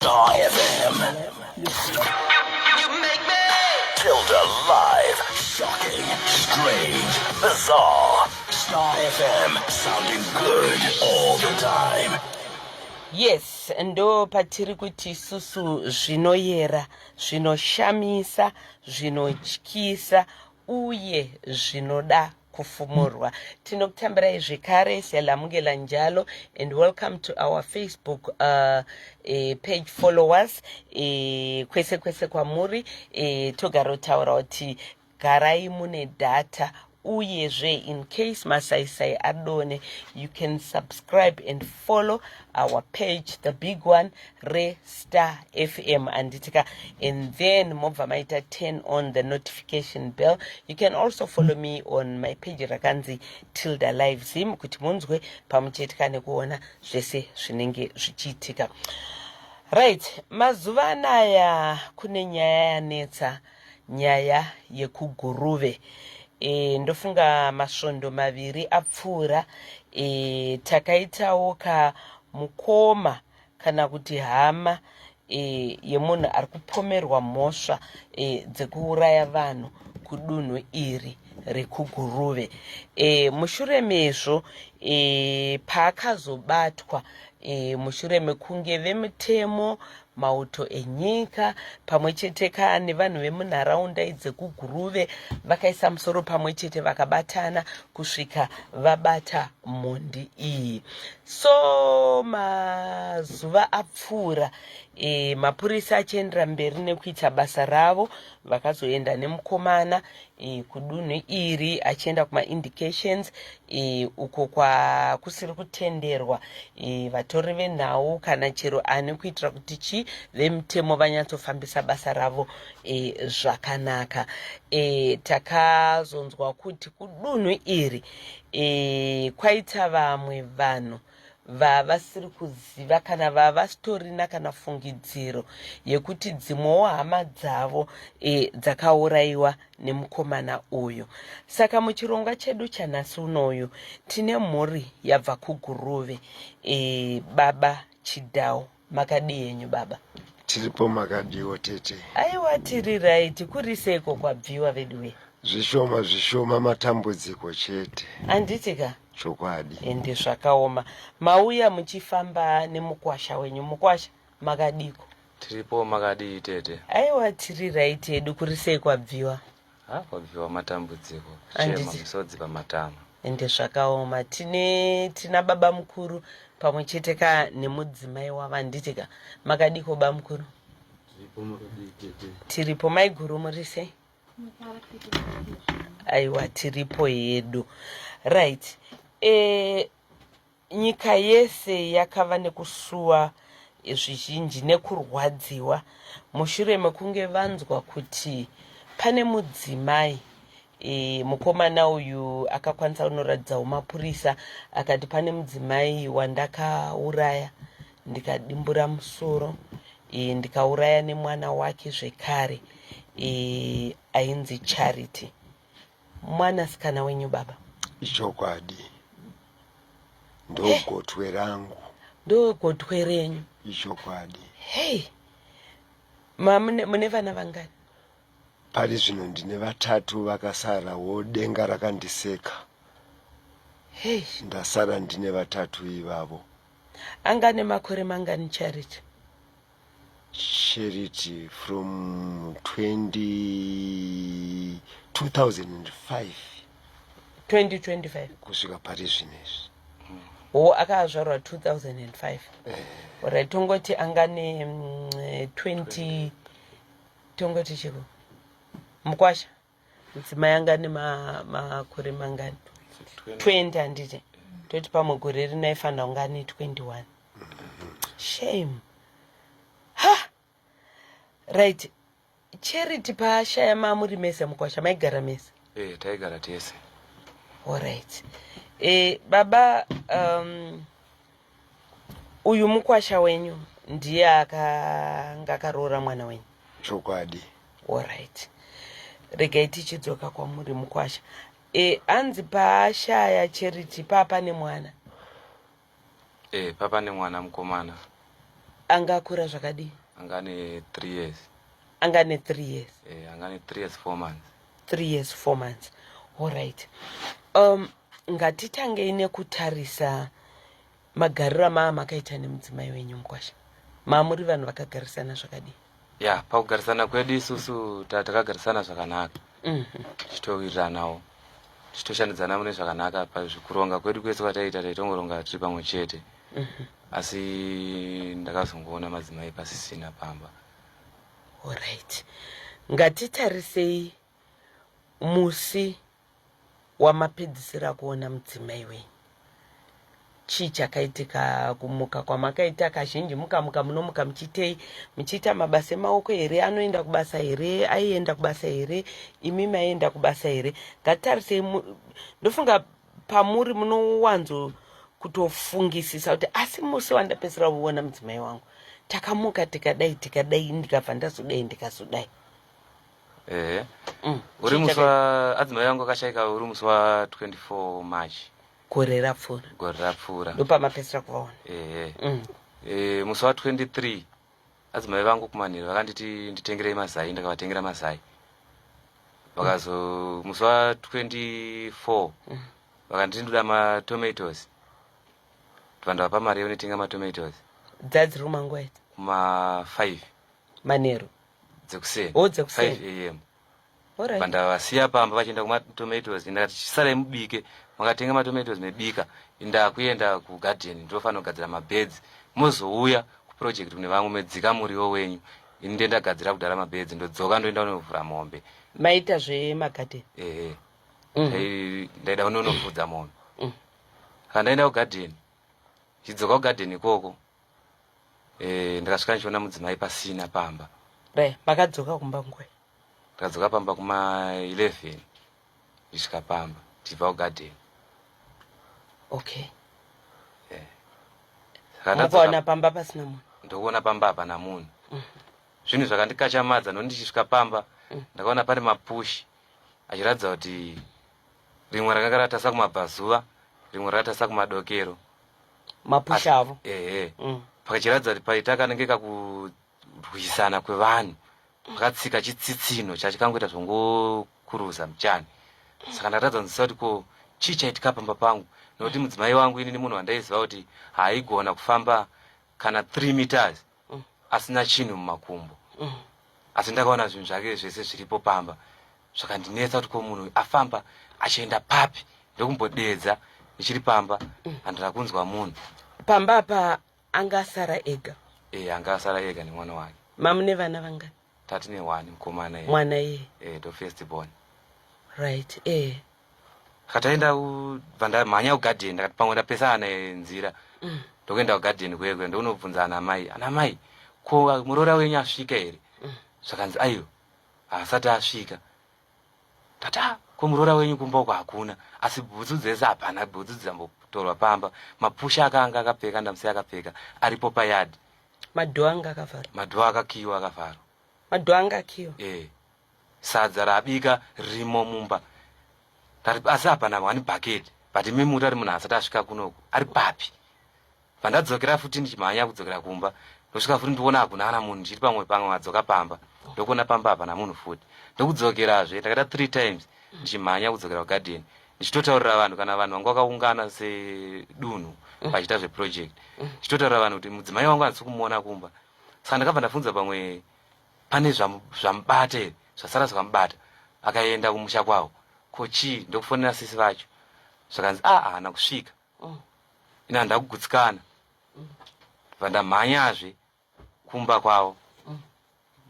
Star FM. You make me feel alive. Shocking, strange, bizarre. Star FM, sounding good all the time. Yes, ndo patiri kuti susu zvinoyera, zvinoshamisa, zvinotyisa uye zvinoda kufumurwa. Tinokutambirai zvekare selamunge njalo, and welcome to our Facebook page followers. Kwese kwese kwamuri togaro taura kuti garai mune data uyezve in case masaisai adone, you can subscribe and follow our page, the big one, Star FM anditika, and then mobva maita turn on the notification bell. You can also follow me on my page rakanzi Tilda Live Zim kuti munzwe pamuchitika nekuona zvese zvinenge zvichiitika. Right, mazuva anaya kune nyaya yanetsa, nyaya yekuguruve. Ndofunga masvondo maviri apfuura takaitawo mukoma kana kuti hama yemunhu ari kupomerwa mhosva dzekuuraya vanhu kudunhu iri rekuguruve. Mushure mezvo paakazobatwa mushure mekunge vemutemo, mauto enyika pamwe chete nevanhu vemunharaunda dzekuguruve vakaisa musoro pamwe chete vakabatana kusvika vabata mhondi iyi. So mazuva apfuura mapurisa achiendera mberi nekuita basa ravo, vakazoenda nemukomana kudunhu iri achienda kuma-indications uko kusiri kutenderwa vatori venhau kana chero ani kuitira kuti vemutemo vanyatsofambisa basa ravo zvakanaka. Takazonzwa kuti kudunhu iri kwaita vamwe vanhu vavasiri kuziva kana vavasitorina kana fungidziro yekuti dzimwewo hama dzavo dzakaurayiwa nemukomana uyu. Saka muchirongwa chedu chanhasi unoyu tine mhuri yabva kuguruve. Baba Chidhau, makadi yenyu baba? Tiripo makadiwo tete. Aiwa, tiri right. Kuri seiko kwabviwa veduwe? Zvishoma matambudziko chete. Anditika? Chokwadi. Ende zvakaoma. Mauya muchifamba nemukwasha wenyu. Mukwasha makadiko? Tiripo makadi tete. Aiwa, tiri right edu. Kuri seiko kwabviwa? Kwabviwa matambudziko. Chema musodzi pamatama. Ende zvakaoma. Tina baba mukuru pamwe chete nemudzimai wavo. Anditika? Makadiko baba mukuru? Tiripo maiguru muri sei? Aiwa, tiripo yedu. Right. Nyika yese yakava nekusuwa zvizhinji nekurwadziwa mushure mekunge vanzwa kuti pane mudzimai mukomana uyu akakwanisa kunoradzawo mapurisa akati pane mudzimai wandakauraya ndikadimbura musoro ndikauraya nemwana wake zvekare ainzi Charity. Mwanasikana wenyu baba? Ichokwadi. Ndogotwe rangu. Ndogotwe renyu? Ichokwadi. Hey, mune vana vangani? Pari zvino ndine vatatu vakasarawo, denga rakandiseka. Hey, ndasara ndine vatatu ivavo. Angane makore mangani Charity? Charity from 2005. 2025 kusvika pari zvinezvi. Akazvarwa 2005. Alright, tongoti angane 20 tongoti chiko mukwasha mudzimai angane makore mangani? 20 handiti toti pamwe gore rinaifanira ungani 21. Shame. Right. Charity paashaya mamuri mese mukwasha maigara mese? Taigara tese. Alright. Baba, uyu mukwasha wenyu ndiye akaroora mwana wenyu? Chokwadi. Alright. Regai tichidzoka kwamuri mukwasha. Anzi paashaya Charity papa nemwana? Papa nemwana mukomana. angakura zvakadii? angane 3 years. Angane 3 years. Angane 3 years 4 months. 3 years 4 months. Alright. Ngatitangei nekutarisa magariro makaita nemudzimai wenyu Mukwasha. Muri vanhu vakagarisana zvakadii? Ya, pakugarisana kwedu isusu takagarisana zvakanaka. Tichitowiriranawo. Tichitoshandidzana mune zvakanaka. Pazvikuronga kwedu kwese kwataita taitongoronga tiri pamwe chete. Asi ndakazongoona madzimai pasisina pamba. Alright. Ngatitarisei musi wamapedzisira kuona mudzimai wenyu. Chii chakaitika? Kumuka kwamakaita kazhinji mukamuka munomuka muchitei? Muchiita mabasa emaoko here? Anoenda kubasa here? Aienda kubasa here? Imi maienda kubasa here? Ngatitarisei. Ndofunga pamuri munowanzo kutofungisisa kuti asi musi wandapedzisira kuona mudzimai wangu takamuka tikadai ndikabva ndazodai ndikazodai. Uri muswa adzimai yangu akashaika uri muswa 24 March. Gore rapfuura. Ndo pamapedzisira kuvaona. Muswa 23 adzimai vangu kumanhiro vakanditi nditengerei mazai, ndakavatengera mazai. Vakazo muswa 24 vakanditi ndoda matomatoes. Vandavapa mari yekutenga matomatoes. Dzadziri kumanguva idzi? Kuma 5 manheru dzekuseni. 5 AM. Vandavasiya pamba vachienda kumatomatoes. Ndakati chisarai mubike, makatenga matomatoes mebika. Ndakuenda kugarden ndinofanira kugadzira mabeds. Mozouya kuproject kune vamwe medzika muriwo wenyu. Ini ndendagadzira kudhara mabeds ndodzoka ndoenda kunovhura mombe. Maita zvemagarden? Ndaida kunonofudza mombe. Kandaenda kugarden. Chidzoka kugarden ikoko. Ndakasvika ndichiona mudzimai pasina pamba. Makadzoka kumba ngwai? Ndakadzoka pamba kuma 11 ndisvika pamba tibva kugarden. Okay. Mukaona pamba pasina munhu? Ndokuona pamba hapana munhu. Zvinhu zvakandikachamadza nokuti ndichisvika pamba ndakaona pane mapushi achiratidza kuti rimwe rakanga ratasa kumabvazuva, rimwe rakatasa kumadokero. Mapushi avo? Pakachiratidza kuti paita kanenge kakurwisana kwevanhu. Pakatsika chitsitsino chachikangoita zvongokuruza muchani. Saka ndakatadza nzisa kuti ko chii chaitika pamba pangu. Nokuti mudzimai wangu ini munhu wandaiziva kuti haigona kufamba kana 3 meters asina chinhu mumakumbo. Asi ndakaona zvinhu zvake zvese zviripo pamba. Zvakandinetsa kuti ko munhu afamba achienda papi ndokumbodedza ndichiri pamba handira kunzwa munhu. Pamba apa angasara ega? Angasara ega nemwana wake. Mamune vana vangani? Tatine 1 mukomana iye. Mwana iye? Do first born. Right. Kataenda vandamhanya kugarden ndakati pamwe ndapesana nenzira. Ndokuenda kugarden kwekwe ndonobvunza ana mai ko muroora wenyu asvika here? Zvakanzi aiyo asati asvika. Tata ko muroora wenyu kumba uko hakuna, asi bhutsu dzese hapana, bhutsu dzambotorwa pamba. Mapusha akanga akapfeka ndamusiya akapfeka aripo payadi. Madhoo anga akavharwa? Madhoo akakiyiwa akavharwa. Madhoo anga akiyiwa? Sadza rabika rimo mumba. Asi hapana 1 bucket. But mimuri ari munhu asati asvika kunoku ari papi. Vandadzokera futi ndichimhanya kudzokera kumba. Ndosvika futi ndiona hakuna ana munhu ndiri pamwe adzoka pamba. Ndokuona pamba hapana munhu futi. Ndokudzokerazve ndakaita 3 times ndichimhanya kudzokera kugarden. Ndichitotaurira vanhu kana vanhu vangu vakaungana sedunhu vachiita zveproject. Ndichitotaurira vanhu kuti mudzimai wangu handisi kumuona kumba. Saka ndakabva ndabvunza pamwe pane zvamubate zvasara zvakamubata. Akaenda kumusha kwavo. Ko chii? Ndokufonera sisi vacho. Zvakanzi haana kusvika. Ina handida kugutsikana. Vandamhanyazve kumba kwavo.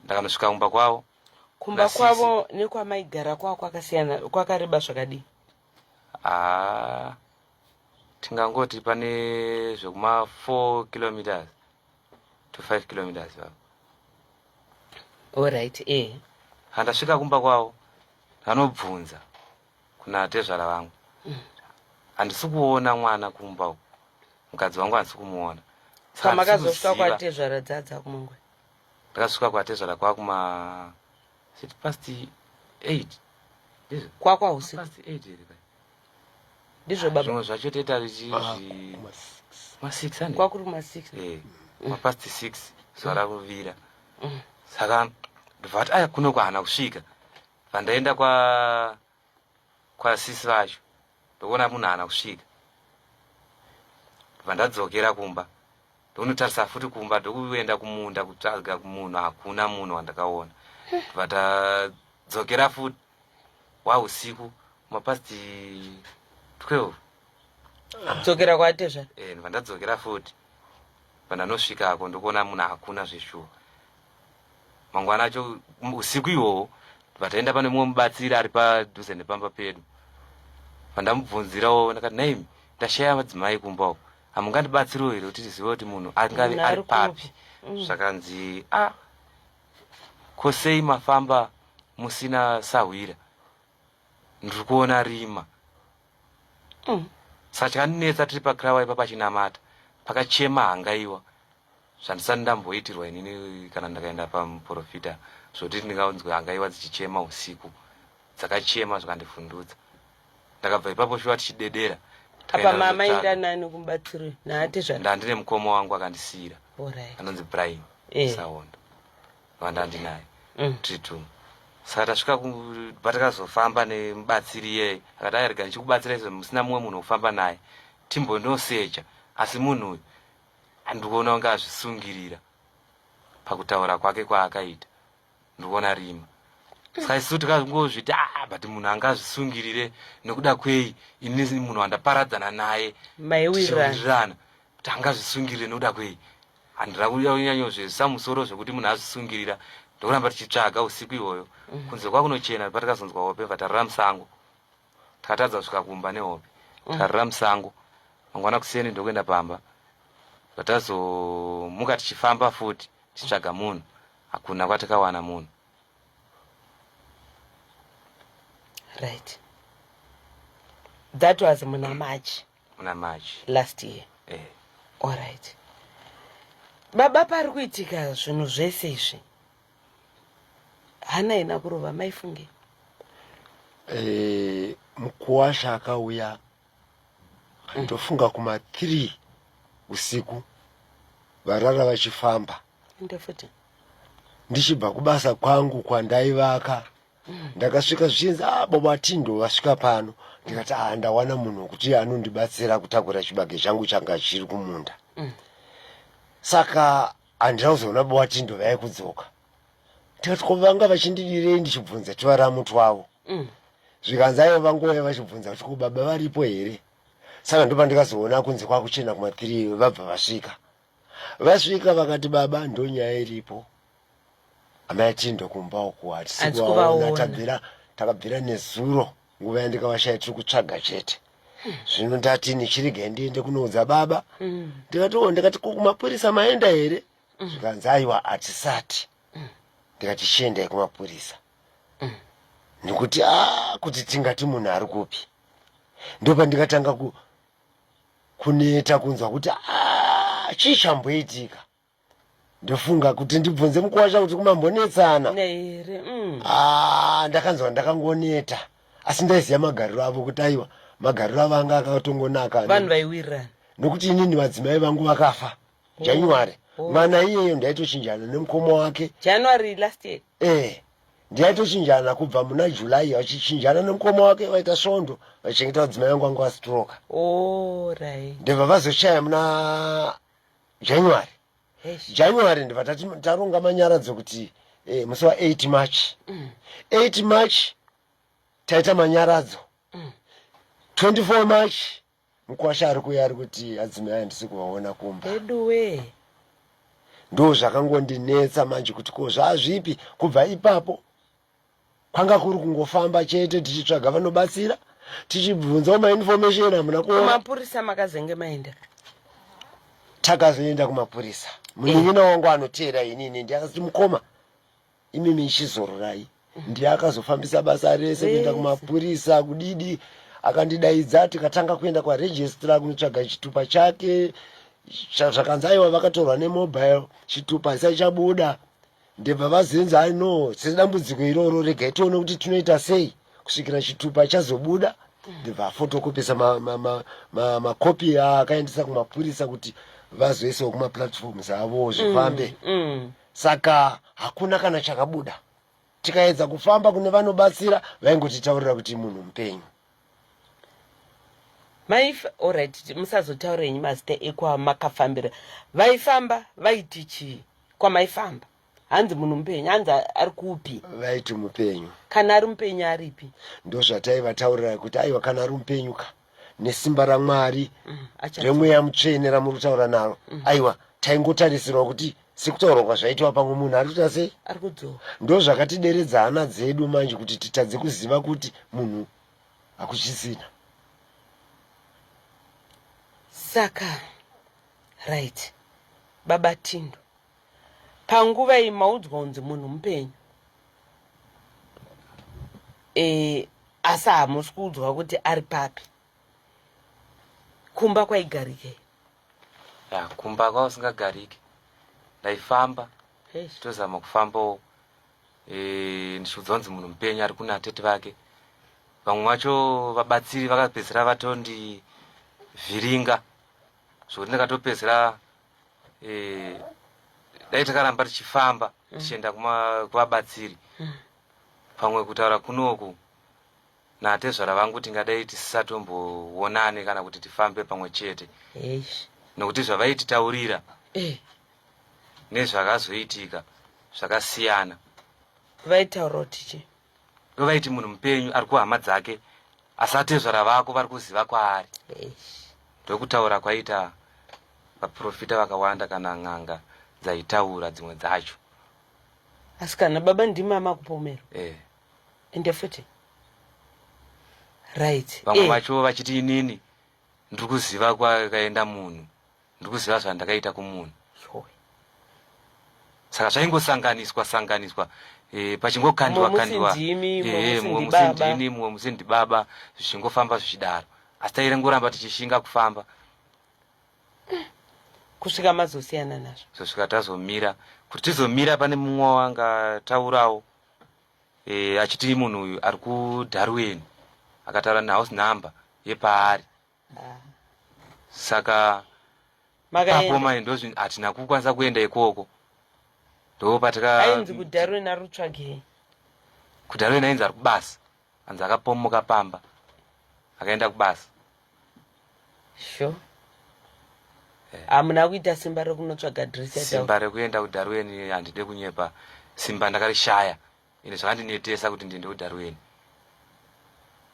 Ndakanosvika kumba kwavo. Kumba kwavo nekwamaigara kwavo kwakasiyana, kwakareba zvakadii? Tingangoti pane zvekuma 4 kilometers to 5 kilometers. Alright. Handasvika kumba kwavo ndanobvunza kuna tezvara vangu. Handisi kuona mwana kumba uko. Mukadzi wangu handisi kumuona. Saka makazosvika kwatezvara dzadza kumangwe? Ndakasvika kwatezvara kwakuma past 8. Kwakwa usiku? Past 8 here. Ndizvo baba? Zvimwe zvacho toita ma 6 kwakuri ma 6? mapasti 6 zuva rakuvira. Saka ndobvati aya kuno kwaana kusvika. Pandaenda kwasisi vacho ndokuona munhu haana kusvika. Pandadzokera kumba ndonotarisa futi kumba ndokuenda kumunda kutsvaga kumunhu, hakuna munhu wandakaona. Pandadzokera futi wausiku mapasti 12 dzokera kwatezva. Pandadzokera futi pandanosvikako ndokuona munhu hakuna zveshuwa. Mangwana acho usiku ihwohwo pataenda pane mumwe mubatsiri ari padhuze nepamba pedu. Pandamubvunzirawo ndakati naimi ndashaya madzimai kumbawo, hamungandibatsiriwo here kuti tizive kuti munhu angave ari papi. Zvakanzi kosei mafamba musina sahwira, ndiri kuona rima. Saka chakandinetsa tiri pakrawa ipa pachinamata pakachema hangaiwa zvandisati ndamboitirwa inini kana ndakaenda pamuprofita zvoti ndingaunzwe hangaiwa dzichichema usiku, dzakachema zvakandivhundutsa. Ndakabva ipapo shuwa tichidedera. Apa mama enda nani kumbatsiri naatezva? Ndandine mukoma wangu akandisiyira anonzi Brian Saondo vandandinaye tiritu. Saka tasvika patakazofamba nemubatsiri iyeye akati ayarega ndichikubatsira izvo musina mumwe munhu wofamba naye timbondosecha, asi munhu uyu andikuona kunge azvisungirira pakutaura kwake kwaakaita, ndikuona rima. Saka isu tikangozviti but munhu anga azvisungirire nekuda kwei ini munhu wandaparadzana naye maiwirirana kuti anga azvisungirire nekuda kwei. Handira kunyanyozvesa musoro zvekuti munhu azvisungirira. Ndokuramba tichitsvaga usiku ihwoyo kunze kwakunochena patakazonzwa hope vatarira musango. Takatadza kusvika kumba nehope takarira musango. Mangwana kuseni ndokuenda pamba patazomuka tichifamba futi tichitsvaga munhu, hakuna kwatakawana munhu. Right. That was muna March last year. All right. Baba pari kuitika zvinhu zvese izvi hana ina kurova maifunge? Mukuwasha akauya ndofunga kuma 3 usiku varara vachifamba. Ndefuti Ndichibva kubasa kwangu kwandaivaka ndakasvika zvinzi baba tindo vasvika pano. Ndikati ndawana munhu kuti anondibatsira kutakura chibage changu changa chiri kumunda. Saka handina kuzoona baba tindo vaikudzoka. Ndikati ko vanga vachindidirei ndichibvunza tivara mutu wavo. Zvikanzaivo vangouya vachibvunza kuti ko baba varipo here. Saka ndo pandikazoona kunze kwakuchena kuma 3 vabva vasvika. Vasvika vakati baba ndonyaya iripo. Amai tindo kumba uku hatikuvaona takabvira nezuro nguva yandikavashaya tiri kutsvaga chete. Zvino ndati nichirege ndiende kunoudza baba. Ndikati kumapurisa maenda here. Zvikanzi aiwa hatisati. Ndikati chiendai kumapurisa. Nekuti kuti tingati munhu ari kupi. Ndopa ndikatanga kuneta kunzwa kuti chii chamboitika. Ndofunga kuti ndibvunze mukuwasha kuti kumambonetsana. Ndakanzwa ndakangoneta. Asi ndaiziva magariro avo kuti aiwa magariro avo anga akatongonaka. Vanhu vaiwirirana. Nokuti inini madzimai vangu vakafa January. Mwana iyeyo ndaitochinjana nemukoma wake January last year. Ndaitochinjana kubva muna July vachichinjana nemukoma wake vaita svondo vachichengeta madzimai vangu vanga vastroka. Right. Ndibva vazoshaya muna January. January ndibva taronga manyaradzo kuti musi wa 8 March. 8 March taita manyaradzo. 24 March mukuwasha ari kuya ari kuti adzimai handisi kuvaona kumba. Eduwe. Ndo zvakangondinetsa manje kuti ko zvazvipi. Kubva ipapo kwanga kuri kungofamba chete tichitsvaga vanobatsira tichibvunzawo mainformation hamuna kuona. Kumapurisa makazenge maenda? Takazoenda kumapurisa. Munin'ina wangu anoteera inini ndakati mukoma imimi ichizororai. Ndiye akazofambisa basa rese kuenda kumapurisa kudidi. Akandidaidza tikatanga kuenda kwa registrar kunotsvaga chitupa chake. Zvakanzaiwa vakatorwa nemobile chitupa isai chabuda. Ndebva vazinza no sedambudziko iroro regai tione kuti tinoita sei kusvikira chitupa chazobuda. Ndebva fotokopisa makopi akaendesa kumapurisa kuti vazoisawo kumaplatforms avo zvifambe. Saka hakuna kana chakabuda. Tikaedza kufamba kune vanobatsira vaingotitaurira kuti munhu mupenyu. Alright, musazotaura henyu mazita ekwamakafambira. Vaifamba vaiti chii kwamaifamba? Hanzi munhu mupenyu, hanzi ari kupi? Vaiti mupenyu. Kana ari mupenyu aripi? Ndo zvataiva kuti aiwa kana ari mupenyuka nesimba raMwari remweya mutsvene ramuri kutaura naro. Aiwa taingotarisirwa kuti sikutaurwa kwazvaitwa pamwe munhu ari kuita sei? Ari kudzoka. Ndo zvakatideredza hana dzedu manje kuti titadze kuziva kuti munhu hakuchisina. Saka, right, Baba Tindo, panguva iyi maudzwa kunzi munhu mupenyu. Asi hamusi kuudzwa kuti ari papi. Kumba kwaigarike? Ya, kumba kwausingagariki. Ndaifamba, tozama kufambawo. Ndichiudzwa kunzi munhu mupenyu ari kuna atete vake. Vamwe vacho vabatsiri vakapedzisira vatondivhiringa. Zvekuti ndakatopedzisira dai takaramba tichifamba tichienda kuvabatsiri. Pamwe kutaura kunoku natezvara vangu tingadai tisisatombonane kana kuti tifambe pamwe chete. Nokuti zvavaititaurira nezvakazoitika zvakasiyana. Vaitaura kuti chii? Vaiti munhu mupenyu ari kuhama dzake asi atezvara vako vari kuziva kwaari. Ndokutaura kwaita vaprofita vakawanda kana n'anga dzaitaura dzimwe dzacho. Asi kana baba ndimama kupomero. Ende futi. Right. Vamwe vacho vachiti inini ndiri kuziva kwakaenda munhu. Ndiri kuziva zvandakaita kumunhu. Saka zvaingosanganiswa pachingokandwa mumwe musindini mumwe musindibaba zvichingofamba zvichidaro. Asi tairengoramba tichishinga kufamba kusvika mazosiyana nazvo. Zosvika tazomira kuti tizomira pane mumwe wangataurawo achiti munhu uyu ari kuDarwin akataura nehouse number yepaari. Saka papo ndozvi hatina kukwanisa kuenda ikoko. Ainzi kuDarwin ari kutsvagei? kuDarwin ainzi ari kubasa. Anzi akapomoka pamba akaenda kubasa. Sure. Hamuna kuita simba rekunotsvaga adresi yacho? Simba rekuenda kuDarwin handide kunyepa. Simba ndakarishaya. Ine zvakandinetesa kuti ndiende kuDarwin.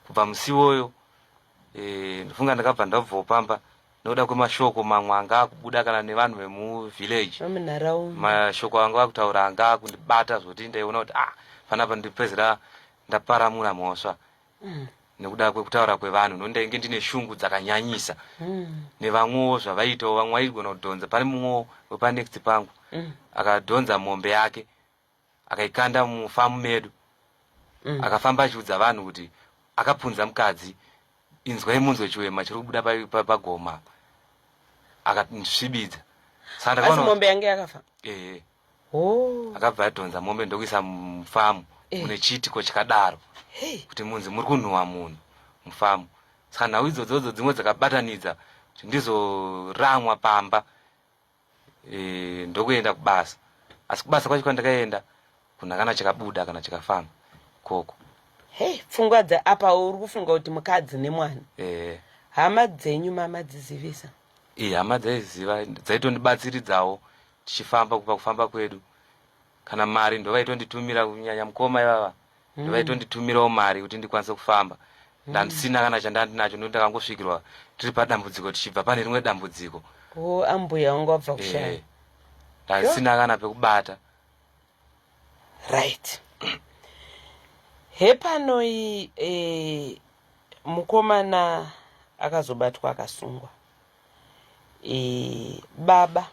Kubva musi uwoyo ndofunga ndakabva ndabvawo pamba nokuda kwemashoko mamwe anga akubuda kana nevanhu vemuvillage. Mashoko anga akutaura anga akundibata zvoti ndaiona kuti panapa ndipedzera ndaparamura mhosva. Nekuda kwekutaura kwevanhu nondainge ndine shungu dzakanyanyisa. Nevamwewo zvavaitawo vamwe vaigona kudhonza. Pane mumwewo wepanext pangu akadhonza mombe yake akaikanda mufamu medu. Akafamba achiudza vanhu kuti akapunza mukadzi inzwai munzwe chiwema chiri kubuda pagoma. Akandisvibidza. Asi mombe yange yakafa? Akabva adhonza mombe ndokuisa mufamu mune chiitiko chakadaro. Kuti munzi muri kunhuhwa munhu mufamu. Saka nhau idzodzo dzimwe dzakabatanidza kuti ndizoramwa pamba ndokuenda kubasa. Asi kubasa kwacho kwandakaenda kuna kana chakabuda kana chakafamba koko. Pfungwa apa uri kufunga kuti mukadzi nemwana. Hama dzenyu mamadzizivisa? Hama dzaiziva dzaitondibatsiridzawo tichifamba kubva kufamba kwedu. Kana mari ndovaitonditumira kunyanya mukoma ivava. Ndovaitonditumirawo mari kuti ndikwanise kufamba. Ndandisina kana chandandinacho nokuti ndakangosvikirwa tiri padambudziko tichibva pane rimwe dambudziko. Ambuya wangu wabva kushaya. Ndandisina kana pekubata. Right. Hepanoi mukomana akazobatwa akasungwa. Baba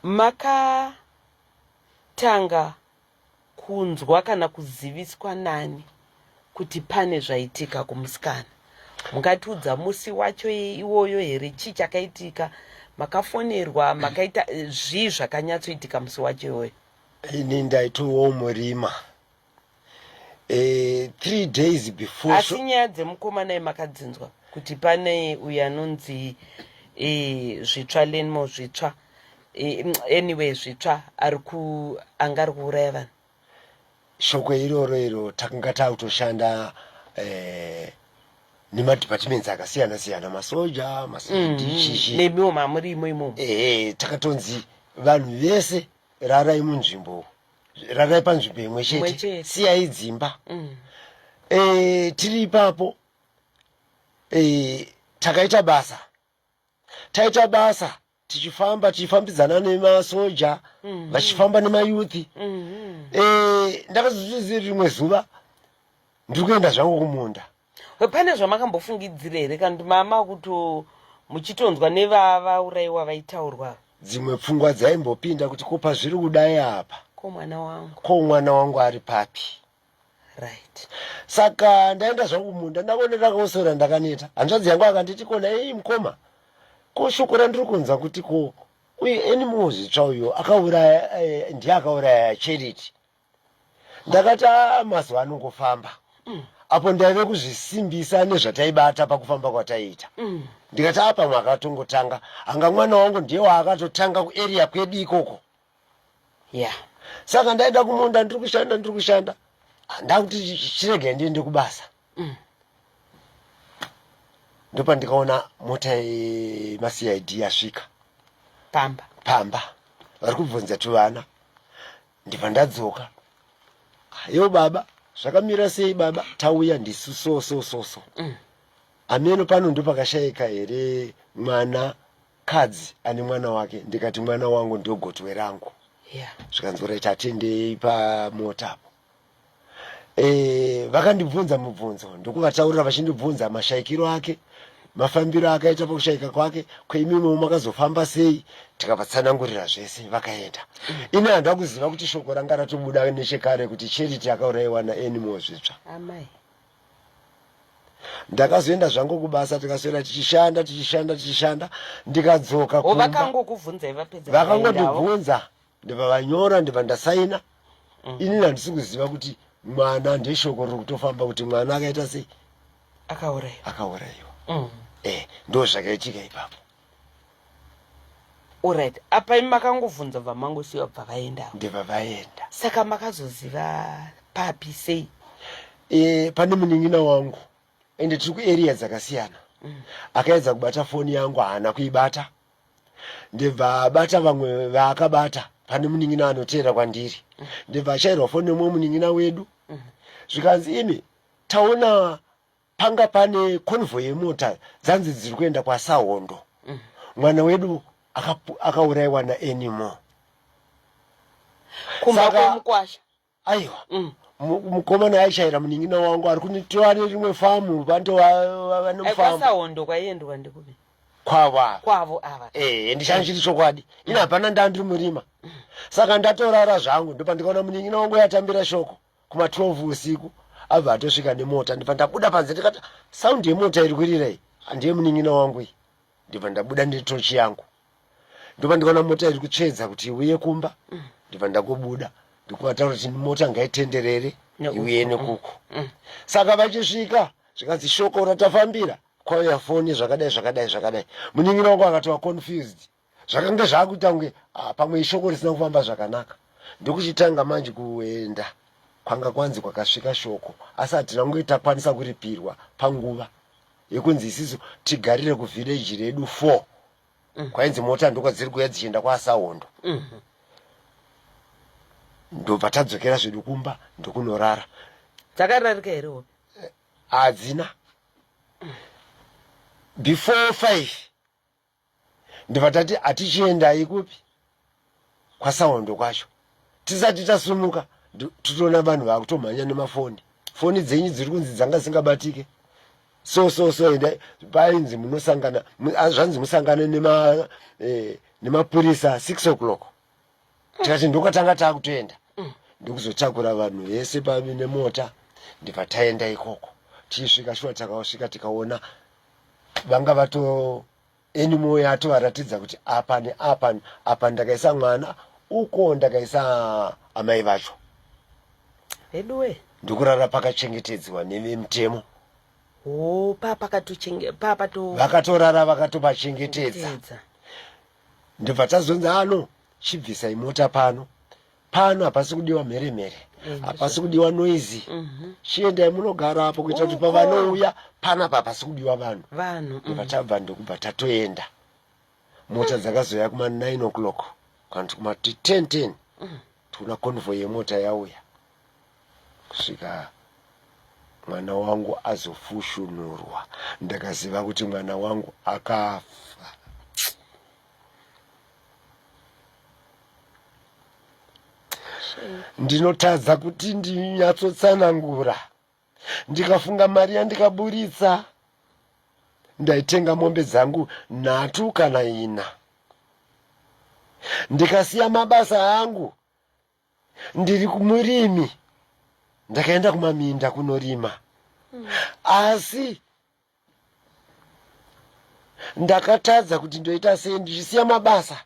makatanga kunzwa kana kuziviswa nani kuti pane zvaitika kumusikana? Mungatiudza musi wacho iwoyo here? Chii chakaitika? Makafonerwa? Makaita zvii zvakanyatsoitika musi wacho iwoyo? Ini ndaitowo murima 3 days before. Asi nyaya dzemukomana makadzinzwa kuti pane uyu anonzi zvitsva lenmo zvitsva anyway zvitsva anga ari kuuraya vanhu. Shoko iroro iro takanga tautoshanda nemadhipatiments akasiyana siyana, masoja, masedichichi nemiwo mamuri imomo. Takatonzi vanhu vese rarai munzvimbo, rarai panzvimbo imwe chete, siyai dzimba. Tiri ipapo takaita basa, taita basa tichifambidzana nemasoja vachifamba nemayuthi. Ndakazozviziva rimwe zuva ndiri kuenda zvangu kumunda. Pane zvamakambofungidzira here kandi mama kuti muchitonzwa nevavaurayiwa vaitaurwa? Dzimwe pfungwa dzaimbopinda kuti kopa zviri kudai apa ko mwana wangu ari papi. Right. Saka ndaenda zvangu kumunda, ndaona ndakaosora ndakaneta. Hanzvadzi yangu akanditi kona mukoma, ko shoko randiri kunzwa kuti ko uye animal zvitsva uyo akauraya, ndiye akauraya Charity. Ndakati mazuva anongofamba. Apo ndaive kuzvisimbisa nezvataibata pakufamba kwataiita. Ndikati apa mwakatongotanga, anga mwana wangu ndiye waakatotanga kuarea kwedu ikoko. Saka ndaenda kumunda, ndiri kushanda ndakuti chirege ndiende kubasa. Ndopa ndikaona mota yeMaCID yasvika Pamba vari kubvunza tuvana. Ndibva ndadzoka, yo baba zvakamira sei baba? Tauya ndisu so. Ameno pano ndo pakashayika here mwana kadzi ane mwana wake? Ndikati mwana wangu ndio gotwe rangu. Zvikanzwira tatendei pamota apo. Vakandibvunza mubvunzo, ndokuvataurira vachindibvunza mashayikiro ake, mafambiro akaita pakushayika kwake, kweimimo makazofamba sei. Tikapatsanangurira zvese vakaenda. Ine handina kuziva kuti shoko ranga ratobuda nechekare kuti Charity akaurayiwa naanimal zvitsva. Ndakazoenda zvangu kubasa, tikaswera tichishanda. Ndikadzoka kumba. Vakangokubvunza ivapedza? Vakangondibvunza, ndibva vanyora, ndibva ndasaina. Ini handisi kuziva kuti mwana ndeshoko riri kutofamba kuti mwana akaita sei? Akaurayiwa. Ndo zvakaitika ipapo. Alright, apa imi makangobvunza bva mangosiwa bva vaenda? Ndibva vaenda. Saka makazoziva papi sei? Pane munin'ina wangu, ende tiri kuarea dzakasiyana. Akaedza kubata foni yangu, haana kuibata. Ndibva bata vamwe vaakabata. Pane munin'ina anoteera kwandiri. Ndibva ashayirwa foni nemumwe munin'ina wedu. Zvikanzi imi taona panga pane convoy yemota dzanzi dziri kuenda kwaSahondo. Mwana wedu akaurayiwa naanimal. Kumba kwemukwasha. Aiwa. Mukomana aishayira munin'ina wangu ari kunitova nerimwe famu vanofamu. KwaSahondo kwaiendwa ndikupi? Kwavo ava. Ndichanchiri chokwadi. Ina hapana ndandiri murima. Saka ndatorara zvangu, ndopa ndikaona munin'ina wangu yatambira shoko kuma 12 usiku. Abva atosvika nemota, ndibva ndabuda panze ndikati saundi yemota iri kurira iyi handiye munin'ina wangu iyi. Ndibva ndabuda netochi yangu. Ndopa ndikaona mota iri kutsvedza kuti iuye kumba. Ndibva ndakubuda ndikuvataura kuti mota ngaitenderere iuye nekuku. Saka vachisvika zvikanzi shoko ratafambira kwauya foni zvakadai. Munin'ina wangu akatova confused. Zvakanga zvakuita kunge pamwe ishoko risina kufamba zvakanaka. Ndokuchitanga manje kuenda kwanga kwanzi kwakasvika shoko, asi hatina kunge takwanisa kuripirwa panguva yekunzi isisu tigarire kuvhireji redu 4. Kwainzi mota ndoko dziri kuuya dzichienda kwaSahondo. Ndobva tadzokera zvedu kumba ndokunorara. Dzakararika here hope? Hadzina. Before 5 ndibva tati hatichiendai kupi? KwaSahondo kwacho. Tisati tasumuka titoona vanhu vakutomhanya nemafoni. Foni dzenyu dziri kunzi dzanga singabatike. So enda painzi munosangana, zvanzi musangane nemapurisa 6 o'clock. Tikati ndokatanga takutoenda. Ndikuzotakura vanhu vese pavi nemota. Ndibva taenda ikoko. Tisvika shuwa takasvika tikaona vanga vato animal yatovaratidza kuti apa ndakaisa mwana, uko ndakaisa amai vacho. Heduwe. Ndokurara pakachengetedzwa nevemutemo. Oh, papa to vakatorara vakatopachengetedza. Ndibva tazonza ano chibvisa imota pano hapasi kudiwa mheremhere, hapasi kudiwa noizi. Chiendai munogara apo kuitira kuti pavanouya panapa hapasi kudiwa vanhu. Ndibva tabva ndokubva tatoenda. Mota dzakazoya kuma 9 o'clock kana kuti kuma 10 tuna convoy yemota yauya kusvika mwana wangu azofushunurwa. Ndakaziva kuti mwana wangu akafa. Ndinotadza kuti ndinyatsotsanangura. Ndikafunga mari yandikaburitsa, ndaitenga mombe dzangu 3 kana 4. Ndikasiya mabasa angu, ndiri kumurimi, ndakaenda kumaminda kunorima. Asi ndakatadza kuti ndoita sei ndichisiya mabasa,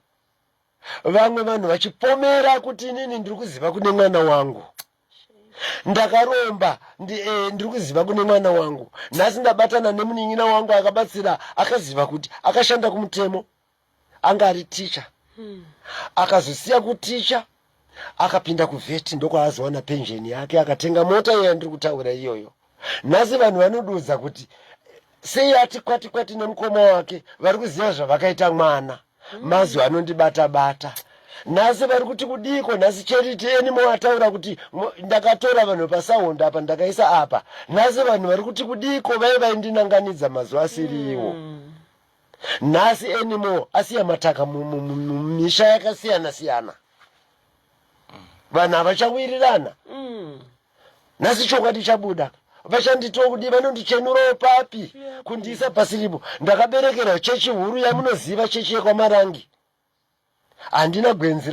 vamwe vanhu vachipomera kuti inini ndiri kuziva kune mwana wangu. Ndakaromba ndiri kuziva kune mwana wangu. Nhasi ndabatana nemunin'ina wangu akabatsira, akaziva kuti akashanda kumutemo, anga ari ticha. Akazosiya kuticha akapinda kuvheti, ndokwaazowana pensheni yake, akatenga mota iya ndiri kutaura iyoyo. Nhasi vanhu vanodudza kuti sei ati kwati nemukoma wake vari kuziva zvavakaita mwana. Mazuva anondibata. Nhasi vari kuti kudiko, nhasi Charity Animal ataura kuti ndakatora vanhu paSaund apa ndakaisa apa. Nhasi vanhu vari kuti kudiko vaindinanganidza mazuva asiriwo. Nhasi Animal asiya mataka mumisha yakasiyana-siyana. Vanhu havachawirirana. Nhasi chokwadi chabuda. Vachanditokudi vanondichenurawo papi kundiisa pasiripo. Ndakaberekera chechi huru yamunoziva, chechi yekwamarangi. Handina gwenzi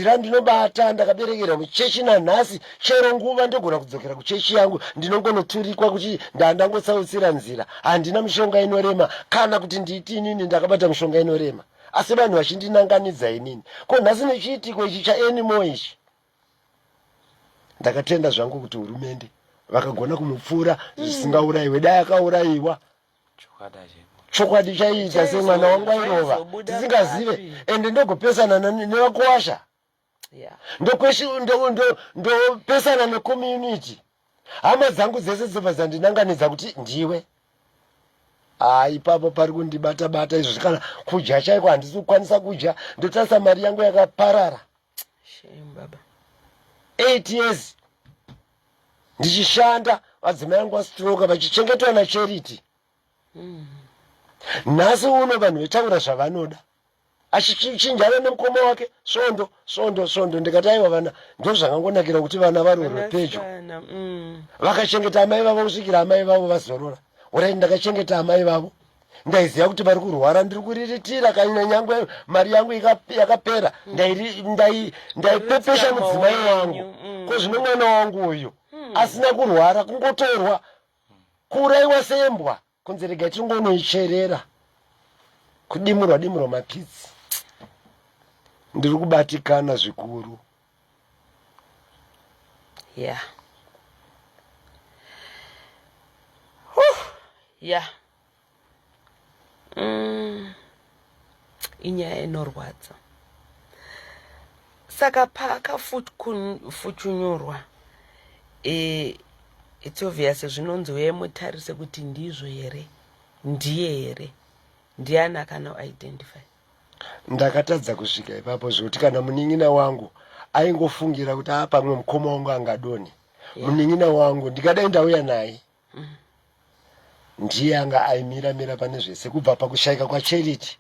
randinobata. Ndakaberekera muchechi nanhasi. Chero nguva ndogona kudzokera kuchechi yangu, ndinongonoturikwa kuti ndandangosautsira nzira. Handina mishonga inorema, kana kuti ndiiti inini ndakabata mishonga inorema. Asi vanhu vachindinanganidza inini. Ko nhasi nechiitiko ichi chaAnimal ichi, ndakatenda zvangu kuti hurumende vakagona kumupfura zvisingaurayiwe. Dai akaurayiwa chokwadi chaiita semwana wangu airova tisingazive. Ende ndogopesana nevakuwasha, ndopesana necommunity. Hama dzangu dzese dzobva dzandinanganidza kuti ndiwe. Ipapo pari kundibata izvo. Kana kudya chaiko handisi kukwanisa kudya, ndotarisa mari yangu yakaparara. 8 years ndichishanda, madzimai angu astroka, vachichengetwa naCharity. Nhasi uno vanhu vetaura zvavanoda, achichinjana nemukoma wake svondo. Ndikati aiwa vana ndozvakangonakira kuti vana varorwe pedyo. Vakachengeta amai vavo kusvikira amai vavo vazorora. Urai ndakachengeta amai vavo, ndaiziva kuti vari kurwara, ndiri kuriritira. Kana nyangwe mari yangu yakapera, ndaipepesha mudzimai wangu. Ko zvino mwana wangu uyu asina kurwara, kungotorwa kuurayiwa sembwa kunze regai tingonoicherera, kudimurwa mapitsi. Ndiri kubatikana zvikuru. Inyaya inorwadza. Saka pakafuchunyurwa, it's obvious zvinonzi uye mutarise kuti ndizvo here, ndiye here, ndiani akanoidentify. Ndakatadza kusvika ipapo zvokuti kana munin'ina wangu aingofungira kuti pamwe mukoma wangu angadoni. Munin'ina wangu ndikadai ndauya naye, ndiye anga aimira pane zvese kubva pakushayika kwaCharity.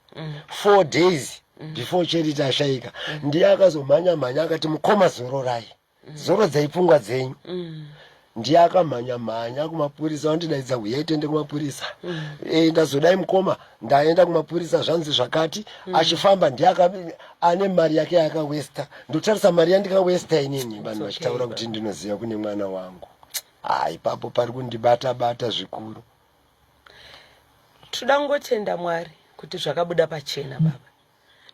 4 days before Charity ashaika, ndiye akazomhanya akati mukoma zororai, zorodzai pfungwa dzenyu. Ndiye akamhanya kumapurisa, wandidaidza uyai tiende kumapurisa. Ndazodai mukoma, ndaenda kumapurisa zvanzi zvakati. Achifamba ndiye ane mari yake yakawesta. Ndotarisa mari yandikawesta inini, vanhu vachitaura kuti ndinoziva kune mwana wangu. Ipapo pari kundibata zvikuru. Toda kungotenda Mwari kuti zvakabuda pachena baba.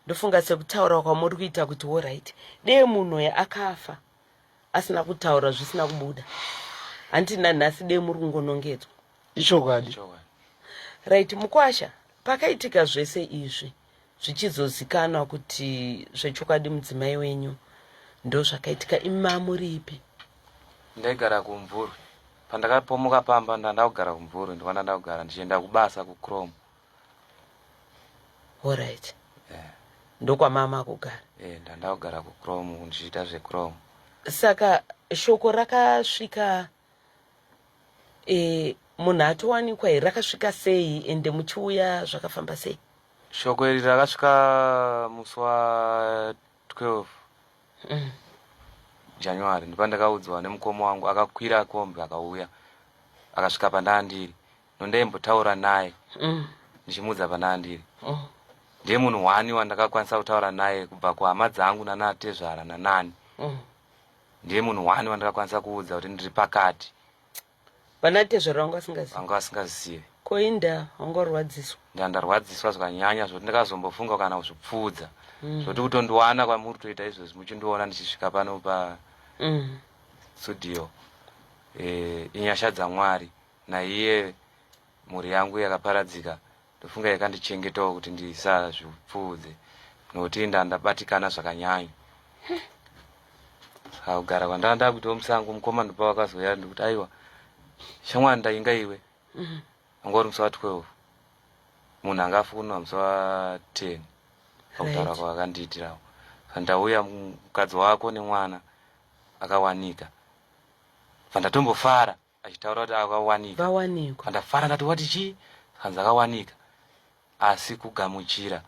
Ndofunga sekutaura kwamuri kuita kuti all right. Dei munhu akafa, asina kutaura zvisina kubuda. Handina nhasi dei muri kungonongedzwa. Ichokwadi. Right, Mukwasha, pakaitika zvese izvi zvichizozikanwa kuti zvechokwadi mudzimai wenyu ndo zvakaitika, imi muripi? Ndaigara kumvuri. Pandakapomuka pamba ndandakugara kumvuri, ndikanda ndakugara ndichienda kubasa kuChrome. Alright. Ndokwa mama kugara. Ndandakugara kuChrome ndichiita zveChrome. Saka shoko rakasvika munhu atowanikwa here, rakasvika sei ende muchiuya zvakafamba sei? Shoko iri rakasvika musi wa 12 January. Ndipandakaudzwa nemukoma wangu, akakwira kombi akauya akasvika pandandiri. Nondaimbotaura naye ndichimudza pandandiri. Ndiye munhu wani wandakakwanisa kutaura naye kubva kuhama dzangu naNatezvara naNani. Ndiye munhu wani wandakakwanisa kuudza kuti ndiri pakati. VaNatezvara vanga vasingazivi. Koinda wangorwadziswa? Ndandarwadziswa zvakanyanya zvoti ndakazombofunga kana kuzvipfuudza. Zvoti kutondiwana kwamuri toita izvozvi muchindiona ndichisvika pano studio. Inyasha dzaMwari naiye mhuri yangu yakaparadzika. Ndofunga yakandichengetawo kuti ndisazvipfuudze nokuti ndandabatikana zvakanyanya. Kugara kwandanda kuti musango mukoma ndopa wakazoya ndikuti aiwa shamwari ndainga iwe. Angori musi wa 12 munhu angafunwa musi wa 10 pakutaura kwakandiitirawo. Ndauya mukadzi wako nemwana akawanika. Ndatombofara achitaura kuti akawanika. Ndafara ndati wati chii? Kanzi akawanika. Asi kugamuchira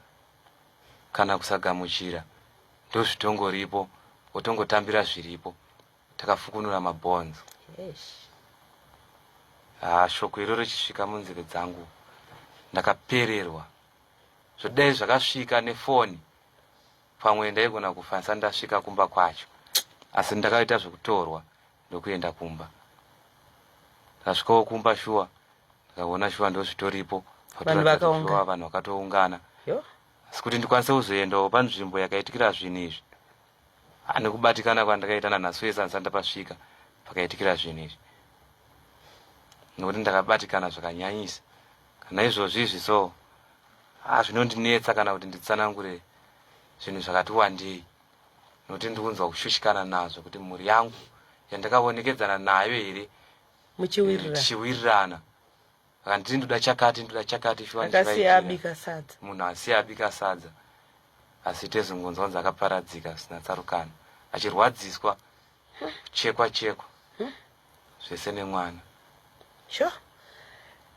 kana kusagamuchira ndozvitongoripo, otongotambira zviripo. Takafukunura mabhonzo. Shoko iroro richisvika munzeve dzangu ndakapererwa. Zvodai zvakasvika nefoni pamwe ndaigona kufanisa ndasvika kumba kwacho, asi ndakaita zvekutorwa ndokuenda kumba. Ndasvikawo kumba shuwa ndakaona shuwa ndozvitoripo. Vanhu vakatoungana. Asi kuti ndikwanise kuzoendawo panzvimbo yakaitikira zvinhu izvi, nekubatikana kwandakaita naNhasi wese handisati ndapasvika pakaitikira zvinhu izvi, nokuti ndakabatikana zvakanyanyisa. Kana izvozvi izvi so zvinondinetsa kana kuti nditsanangure zvinhu zvakati wandei, nokuti ndikunzwa kushushikana nazvo kuti mhuri yangu yandakaonekedzana nayo here tichiwirirana. Akanditi ndoda chakati munhu asiya abika sadza. Asi tezungunzonzi akaparadzika zvisina tsarukano, achirwadziswa, kuchekwa zvese nemwana.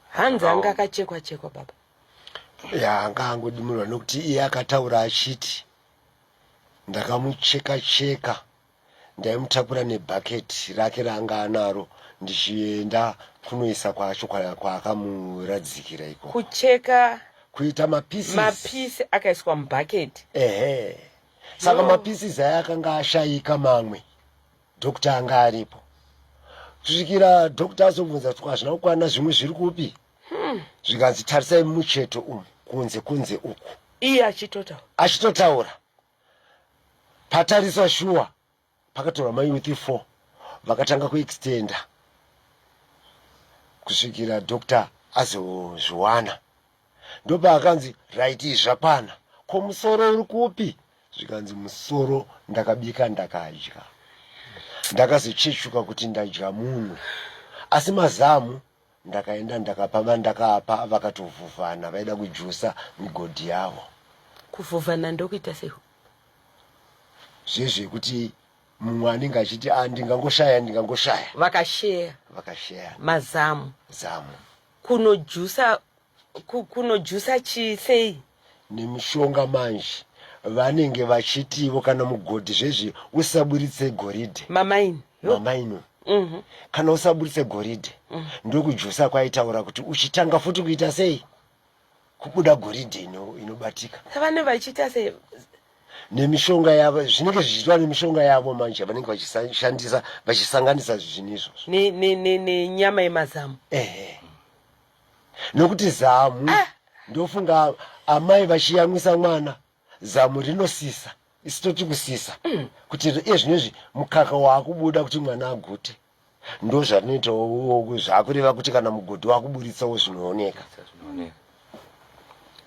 Hanzi anga akachekwa baba? Anga angodimurwa nokuti iye akataura achiti ndakamucheka ndaimutakura nebhaketi rake raanga anaro ndichienda kunoisa kwacho kwaakamuradzikira iko. Kucheka kuita mapisi akaiswa mubhaketi. Saka mapisi aya akanga ashayika mamwe. Dokta anga aripo. Kusvikira dokta azobvunza kuti hazvina kukwana zvimwe zviri kupi. Zvikanzi tarisai mucheto umu kunze uku. Iye achitotaura. Patariswa shuwa pakatorwa mayuthi 4 vakatanga kuextenda kusvikira dokta azozviwana. Ndopa akanzi raiti zvapana, ko musoro uri kupi? Zvikanzi musoro ndakabika ndakadya. Ndakazochechuka kuti ndadya munhu, asi mazamu ndakaenda ndakapa vakatovhuvhana vaida kujusa migodhi yavo. Kuvhuvhana ndokuita sei? Zvezvekuti mumwe anenge achiti ndingangoshaya. Vakasheya mazamu. Kunojusa chisei? Nemishonga manje vanenge vachitivo kana mugodhi zvezvi usaburitse goridhe. Mamaini. Kana usaburitse goridhe ndokujusa kwaitaura kuti uchitanga futi kuita sei kubuda goridhe inobatika. Vanenge vachiita sei? Nemishonga yavo zvinenge zvichiitwa nemishonga yavo manje vanenge vachishandisa vachisanganisa zvinhu izvozvo nenyama yemazamu. Nokuti zamu ndofunga amai vachiyamwisa mwana zamu rinosisa isitoti kusisa kuti ezvinezvi mukaka waakubuda kuti mwana agute ndo zvanoita zvakureva kuti kana mugodhi wakuburitsawo zvinooneka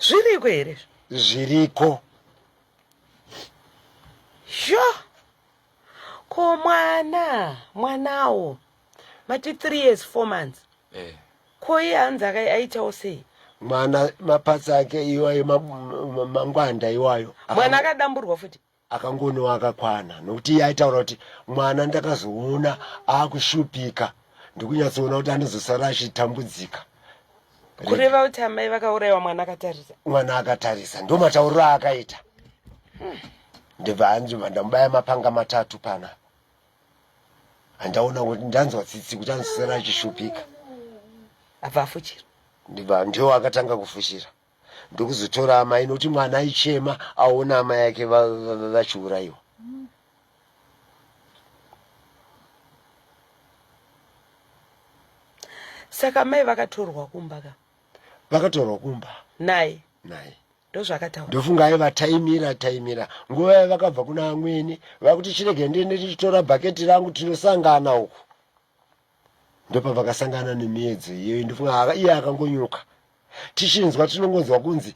zviriko here zviriko sho ko mwanawo mati 3 years 4 months ko iye hanzi aitawo sei mwana mapatsa ake iwayo mangwanda iwayo mwana akadamburwa futi akangonewa akakwana nokuti iye aitaura kuti mwana ndakazoona akushupika ndikunyatsoona kuti anozosara achitambudzika kureva kuti amai vakaurayiwa mwana akatarisa ndo matauriro akaita ndibva hanzvimba ndamubaya mapanga 3 pana handaona kuti ndanzwa tsitsi kuti anozosara achishupika abva afuchira ndibva ndiwo akatanga kufushira ndokuzotora amai nokuti mwana aichema aona amai yake vachiurayiwa saka mai vakatorwa kumba naye ndozvakataura ndofunga aiva taimira nguva yavakabva kuna amweni vakuti chirege ndiende tichitora bhaketi rangu tinosangana uku ndopavakasangana nemiedzo iyoyo ndofunga iye akangonyuka tichinzwa tinongonzwa kunzi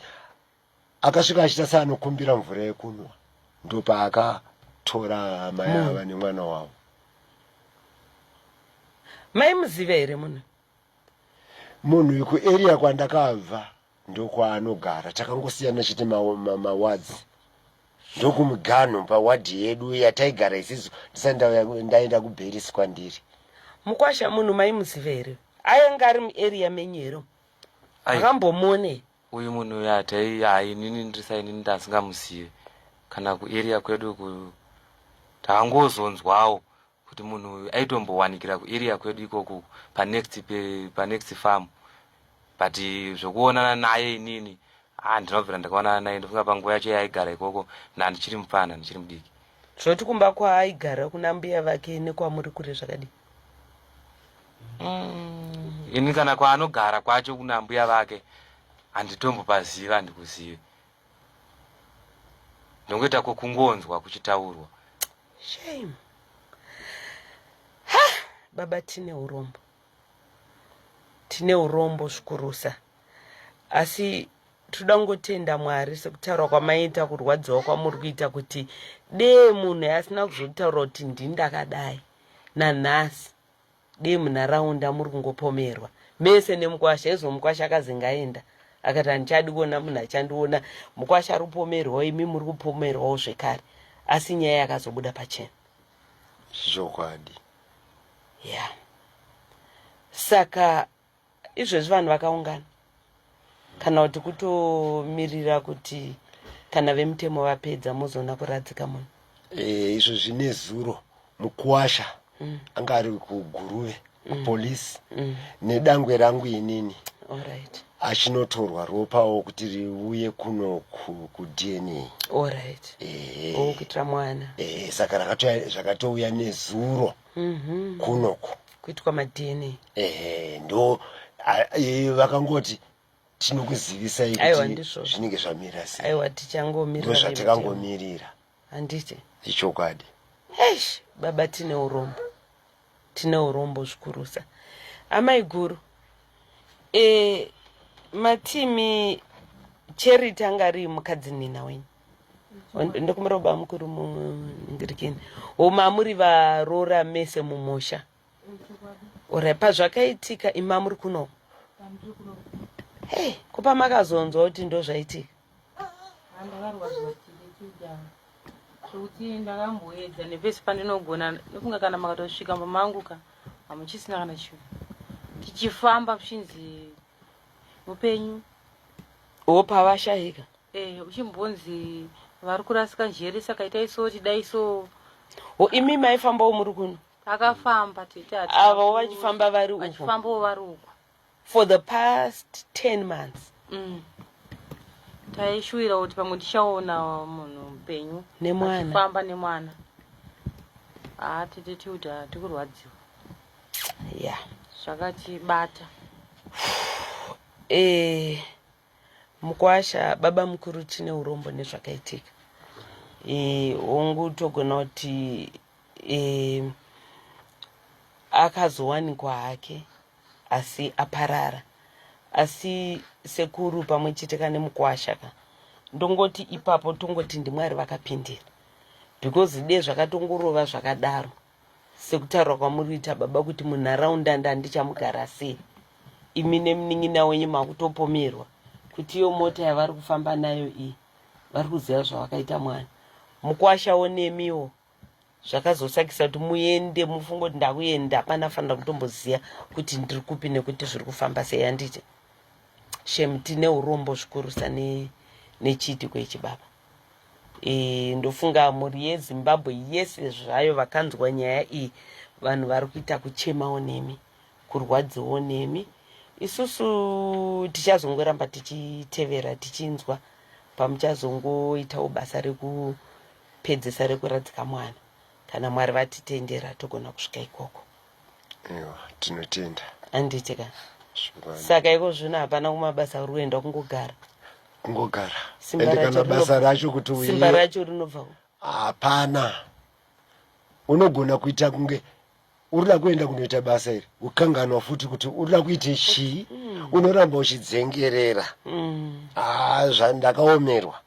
akasvika achita seanokumbira mvura yekunwa ndopaakatora amai ava nemwana wavo maimuziva here munhu kuarea kwandakabva ndokwaanogara takangosiyana chete mawadzi ndokumuganhu pawadhi yedu yataigara isisu ndaenda kuBerisi kwandiri mukwasha munhu maimuziva here ainge ari muarea menyero akambomone uyu munhu uyu hainini ndirisainini ndasingamuzive kana kuarea kwedu takangozonzwawo kuti munhu uyu aitombowanikira kuarea kwedu ikoko panext farm but zvokuonana naye inini ndinobvira ndakaonana naye ndofunga panguva yacho yaaigara ikoko nandichiri mupana ndichiri mudiki zvoti kumba kwaaigara kuna mbuya vake nekwamuri kure zvakadii ini kana kwaanogara kwacho kuna mbuya vake handitombopaziva handikuzive ndongoita kokungonzwa kuchitaurwa shame baba tine urombo zvikurusa asi toda kungotenda Mwari sekutaura kwamaita kurwadziwa kwamuri kuita kuti dee munhu asina kuzotaura kuti ndindakadai nanhasi dee munharaunda muri kungopomerwa mese nemukwasha izvo mukwasha akazengaenda akati handichadi kuona munhu achandiona mukwasha rupomerwawo imi muri kupomerwawo zvekare asi nyaya yakazobuda pachena zvokwadi ya saka izvezvi vanhu vakaungana kana kuti kutomirira kuti kana vemutemo vapedza muzoona kuradzika munhu izvo zvine zuro mukwasha anga ari kuguruve kupolisi nedangwe rangu inini alright achinotorwa ropawo kuti riuye kuno kuDNA alright kuitira mwana saka zvakatouya nezuro kunoko kuitwa maDNA ndo vakangoti tinokuzivisai kuti zvinenge zvamira sei aiwa tichangomirira ndozvatakangomirira handiti ichokwadi eish baba tine urombo zvikurusa amai guru matimi Charity anga ari mukadzinina wenyu ndokumuroba mukuru mungirikini omamuri varora mese mumusha ora pazvakaitika imamuri kuno kupa makazonzwa kuti ndo zvaitika kuti ndakamboedza nepesi pandinogona nofunga kana makatosvika pamanguka hamuchisina kana chinhu tichifamba uchinzi mupenyu pavashayika uchimbonzi vari kurasika njere saka itai so tidai so imi maifambawo muri kuno takafamba tete avo vachifamba vari uko vachifambawo vari uko for the past 10 months taishuwira kuti pamwe tichaona munhu mupenyu achifamba nemwana tete tiuti hatikurwadziwa ya zvakatibata mukwasha baba mukuru tine urombo nezvakaitika ongotogona kuti akazowanikwa hake asi aparara, asi sekuru pamwe chete kane mukwashaka ndongoti ipapo tongoti ndimwari vakapindira, because de zvakatongorova zvakadaro sekutaura kwamuriita baba kuti munharaunda ndandichamugara sei, imi nemunin'ina wenyu makutopomerwa kuti iyo mota yavari kufamba nayo iyi vari kuziva zvavakaita mwana. Mukwashawo nemiwo zvakazosakisa kuti muende mufunge kuti ndakuenda hapana fanira kutomboziva kuti ndiri kupi nekuti zviri kufamba sei. Handiti shemu tine urombo zvikurusa nechiitiko ichi baba. Ndofunga mhuri yeZimbabwe yese zvayo vakanzwa nyaya iyi vanhu vari kuita kuchemawo nemi, kurwadziwo nemi. Isusu tichazongoramba tichitevera tichinzwa pamuchazongoitawo basa rekupedzisa rekuradzika mwana. Kana Mwari vatitendera togona kusvika ikoko. Ewa, tinotenda. Handiti ka. Saka iko zvino hapana kumabasa uruenda kungogara. Kungogara. Ende kana basa racho kuti uye. Simba racho rinobva. Hapana. Unogona kuita kunge urida kuenda kunoita basa iri ukanganwa futi kuti urida kuita chii, unoramba uchidzengerera. Zvandakaomerwa.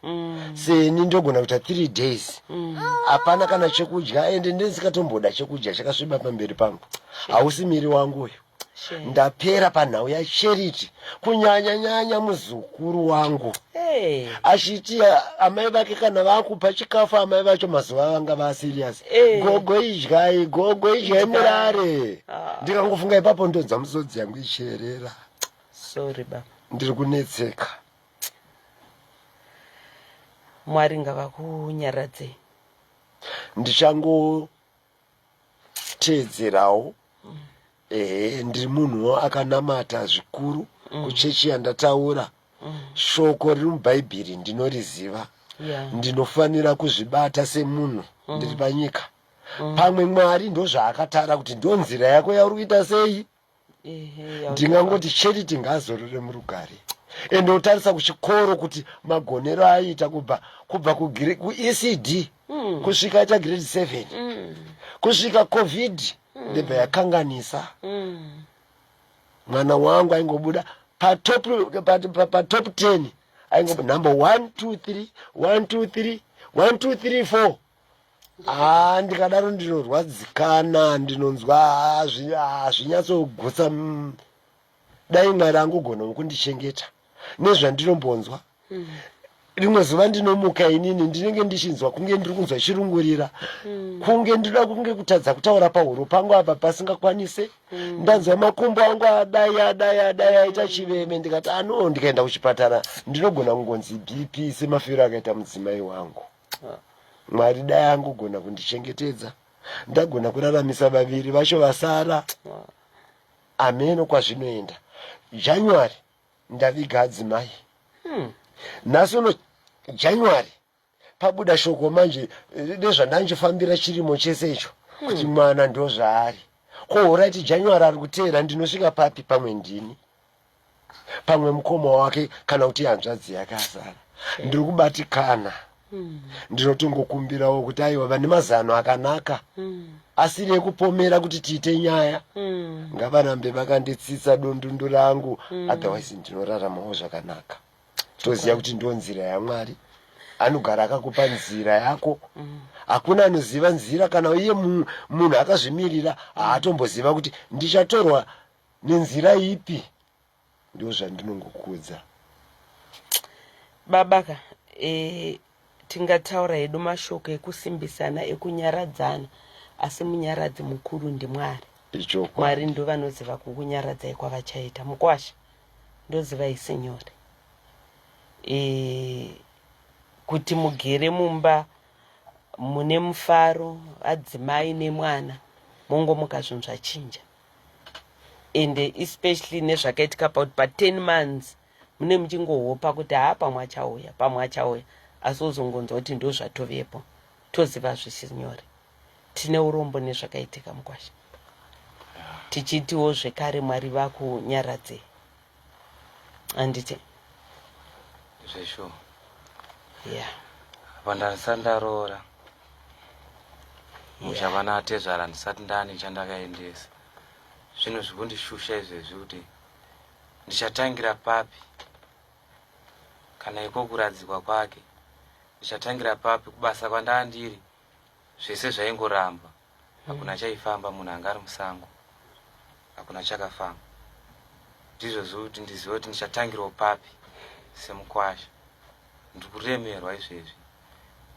Seni ndogona kuita 3 days. Hapana kana chekudya, ende ndisikatomboda chekudya chakasviba pamberi pangu. Hausi miri wangu uyu. Ndapera panhau yaCharity, kunyanya muzukuru wangu. Achiti amai vake kana vakupa chikafu amai vacho mazuva vanga vasiriasi. Gogo idyai murare. Ndikangofunga ipapo ndonzwa misodzi yangu ichierera. Sorry baba. Ndiri kunetseka. Mwari ngavakunyaradzei. Ndichangoteedzerawo. Ndiri munhu akanamata zvikuru kuchechi yandataura. Shoko riri muBhaibheri ndinoriziva. Ndinofanira kuzvibata semunhu ndiri panyika. Pamwe Mwari ndozvaakatara kuti ndonzira yako yauri kuita sei. Ndingangoti Charity ngaazorore murugare. Ende utarisa kuchikoro kuti magonero aita kubva kuECD kusvika aita grade 7 kusvika COVID ndebva yakanganisa. Mwana wangu aingobuda patop 10 aingobuda number 1 2 3 1 2 3 1 2 3 4. Ndikadaro ndinorwadzikana, ndinonzwa zvinyatsogutsa. Dai Mwari angogona kundichengeta nezvandinombonzwa. Rimwe zuva ndinomuka inini ndinenge ndichinzwa kunge ndiri kunzwa chirungurira, kunge ndinoda kunge kutadza kutaura pahuro pangu apa pasingakwanise. Ndanzwa makumbo angu adai aita chiveme, ndikati ndikaenda kuchipatara ndinogona kungonzi BP semafiro akaita mudzimai wangu. Mwari dai angogona kundichengetedza, ndagona kuraramisa vaviri vacho vasara. Ameno kwazvinoenda. January ndaviga adzimai. Nhasi uno January pabuda shoko manje nezvandanjifambira chirimo chese icho kuti mwana ndozvaari. Alright, January ari kuteera ndinosvika papi? Pamwe ndini, pamwe mukoma wake, kana kuti hanzvadzi yake asara. Ndiri kubatikana. Ndinotongokumbirawo kuti aiwa vane mazano akanaka asiri ekupomera kuti tiite nyaya. Ngavarambe vakanditsitsa dondundu rangu, otherwise ndinoraramawo zvakanaka. Toziya kuti ndonzira yaMwari. Anogara akakupa nzira yako. Hakuna anoziva nzira kana iye munhu akazvimirira haatomboziva kuti ndichatorwa nenzira ipi. Ndio zvandinongokudza. Babaka, tingataura hedu mashoko ekusimbisana ekunyaradzana, asi munyaradzi mukuru ndiMwari. Mwari ndo vanoziva kukunyaradzai kwavachaita. Mukwasha ndoziva isenyore. Kuti mugere mumba mune mufaro, adzimai nemwana, mongomuka zvinhu zvachinja. Ende especially nezvakaitika pa 10 months mune muchingohopa kuti pamwe achauya, asi uzongonzwa kuti ndo zvatovepo. Toziva zvisinyore. Tine urombo nezvakaitika Mukwasha. Tichitiwo zvekare Mwari vakunyaradze. Handiti? Zvesho. Yeah. apa ndisati ndaroora musha pana atezvara ndisati ndani chandakaendesa. Zvinhu zvikundishusha izvezvi kuti ndichatangira papi kana iko kuradzikwa kwake, ndichatangira papi kubasa kwandandiri. Zvese zvaingoramba, hakuna chaifamba. Munhu anga ari musango, hakuna chakafamba. Ndizvo kuti ndizive kuti ndichatangirawo papi semukwasha. Ndiri kuremerwa izvezvi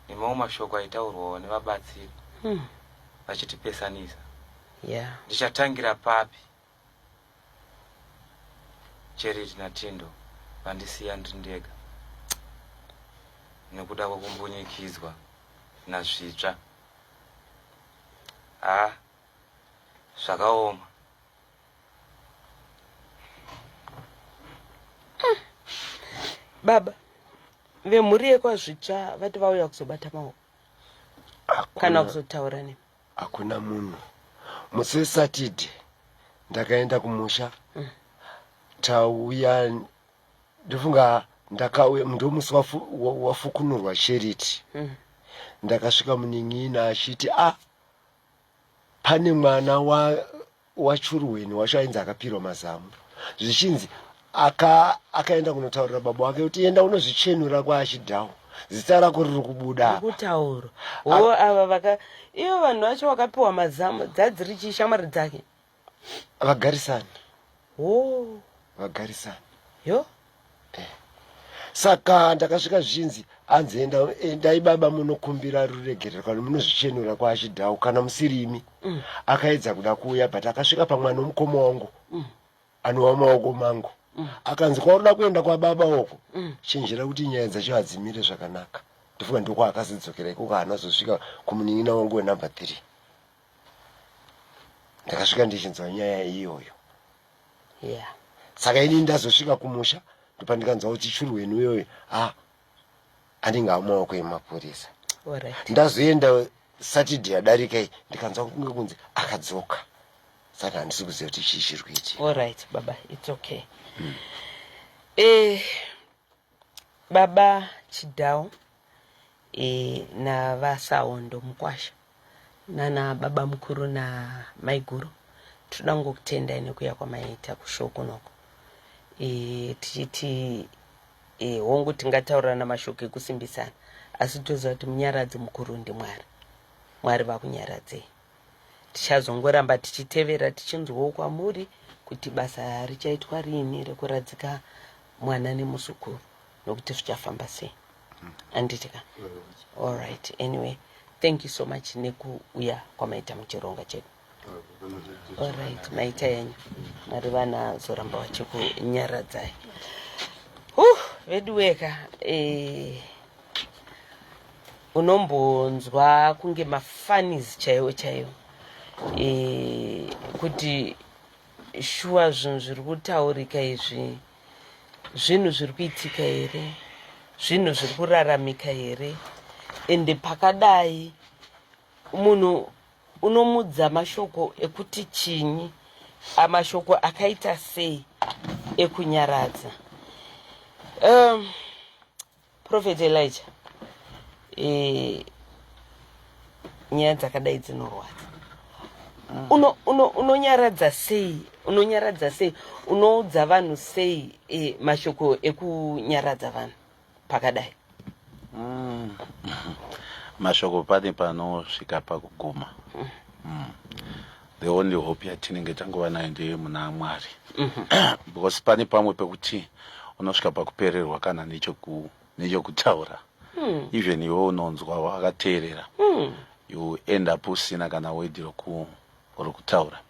nemamwe mashoko aitaurwawo nevabatsiri vachitipesanisa. Ndichatangira papi Charity naTindo vandisiya ndiri ndega nekuda kwekumbunyikizwa nazvitsva. Zvakaoma. Baba, vemhuri yekwazvitsva vati vauya kuzobata maoko kana kuzotaura nemi? Hakuna munhu. Musi Saturday ndakaenda kumusha, tauya ndifunga ndakauya ndo musi wafukunurwa Charity. Ndakasvika munin'ina achiti pane mwana wachurweni wacho ainzi akapirwa mazamu. Zvichinzi akaenda kunotaurira baba wake kuti enda unozvichenura kwaachidhawo, zita rako riri kubuda. Kutaura ava ivo vanhu vacho vakapiwa mazamu dzadziri chishamwari dzake vagarisana. Vagarisana. Yo. Saka ndakasvika zvichinzi anzi endai baba munokumbira ruregerero kana munozvichenura kwaachidhawo kana musirimi. Akaedza kuda kuuya but akasvika pamwana womukoma wangu anowa maoko mangu. Akanzi kwaoda kuenda kwa baba woko chenjera kuti nyaya dzacho hadzimire zvakanaka. Ndifunga ndiko akazidzokera ikoko haanazosvika kumunin'ina wangu wenumber 3. Ndakasvika ndichinzwa nyaya iyoyo. Saka ini ndazosvika kumusha ndopandikanzwa kuti churweni uyoyo anenge amaoko emapurisa. Ndazoenda Saturday yadarika ndikanzwa kunge kunzi akadzoka. Saka handisi kuziva kuti chii chiri kuitika. Alright baba, it's okay. Baba Chidhawo navaSaondo Mukwasha nana baba mukuru na maiguru toda ngokutendai nekuuya kwamaita kushoko noko. Tichiti hongu tingataurana mashoko ekusimbisana, asi toziva kuti munyaradzi mukuru ndiMwari. Mwari vakunyaradzei. Tichazongoramba tichitevera tichinzwawo kwamuri kuti basa richaitwa riini rekuradzika mwana nemuzukuru nokuti zvichafamba sei. Anditika. All right. Anyway, thank you so much nekuuya kwamaita muchironga chedu. All right. Maita yenyu. Mwari vana zoramba vachikunyaradzai. Veduweka. Unombonzwa kunge mafanizi chaiwo chaiwo. Kuti shuwa zvinhu zviri kutaurika izvi zvinhu zviri kuitika here, zvinhu zviri kuraramika here, ende pakadai munhu unomudza mashoko ekuti chinyi, mashoko akaita sei ekunyaradza. Prophet Elijah, nyaya dzakadai dzinorwadza. Unonyaradza sei? Unonyaradza sei? Unoudza vanhu sei mashoko ekunyaradza vanhu pakadai? Mashoko pane panosvika pakuguma. The only hope yatinenge tangova nayo ndeyemuna Mwari. Because pane pamwe pekuti unosvika pakupererwa kana nechokutaura. Even iwe unonzwa wakateerera. You end up usina kana wedi rokutaura.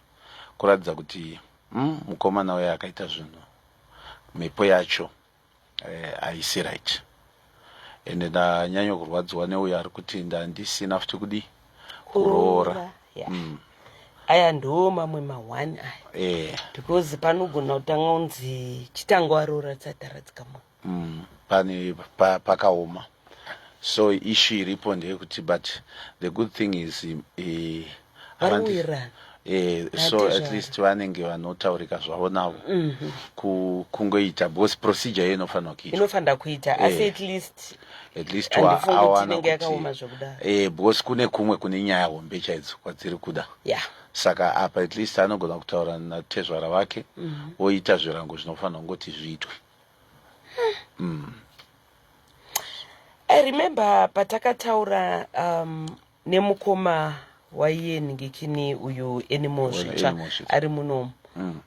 Kuratidza kuti mukomana uya akaita zvinhu mhepo yacho haisi right. Ende ndanyanya kurwadziwa neuyo ari kuti ndandisina futi kudi kuroora. Aya ndo mamwe ma1 aya. Because panogona kutanga unzi chitanga waroora tsati aradzika munhu. Pane pakaoma. So issue iripo ndeyekuti but the good thing is So at least vanenge vanotaurika zvavo navo kungoita because procedure iyo inofanira kuita asi at least awana yakaoma zvekudaro because kune kumwe kune nyaya hombe chaidzo kwadziri kuda saka apa at least anogona kutaura natezvara vake oita zvirango zvinofanira kungoti zviitwe. I remember patakataura nemukoma waiye nhingikini uyu Animal Svitsva ari munomu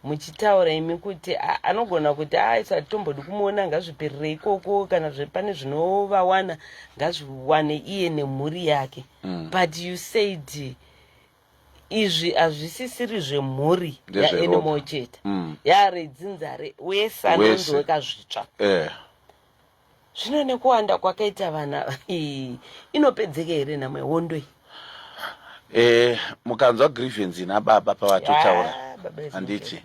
muchitaura imi kuti anogona kuti isati tombodi kumuona ngazviperere ikoko kana pane zvinovawana ngazviwane iye nemhuri yake but you said izvi hazvisisiri zvemhuri yaAnimal chete yaredzinzare wese anonzweka zvitsva zvino nekuwanda kwakaita vana inopedzeka here nhamo yewondoi mukanzwa grievance nababa pavatotaura handiti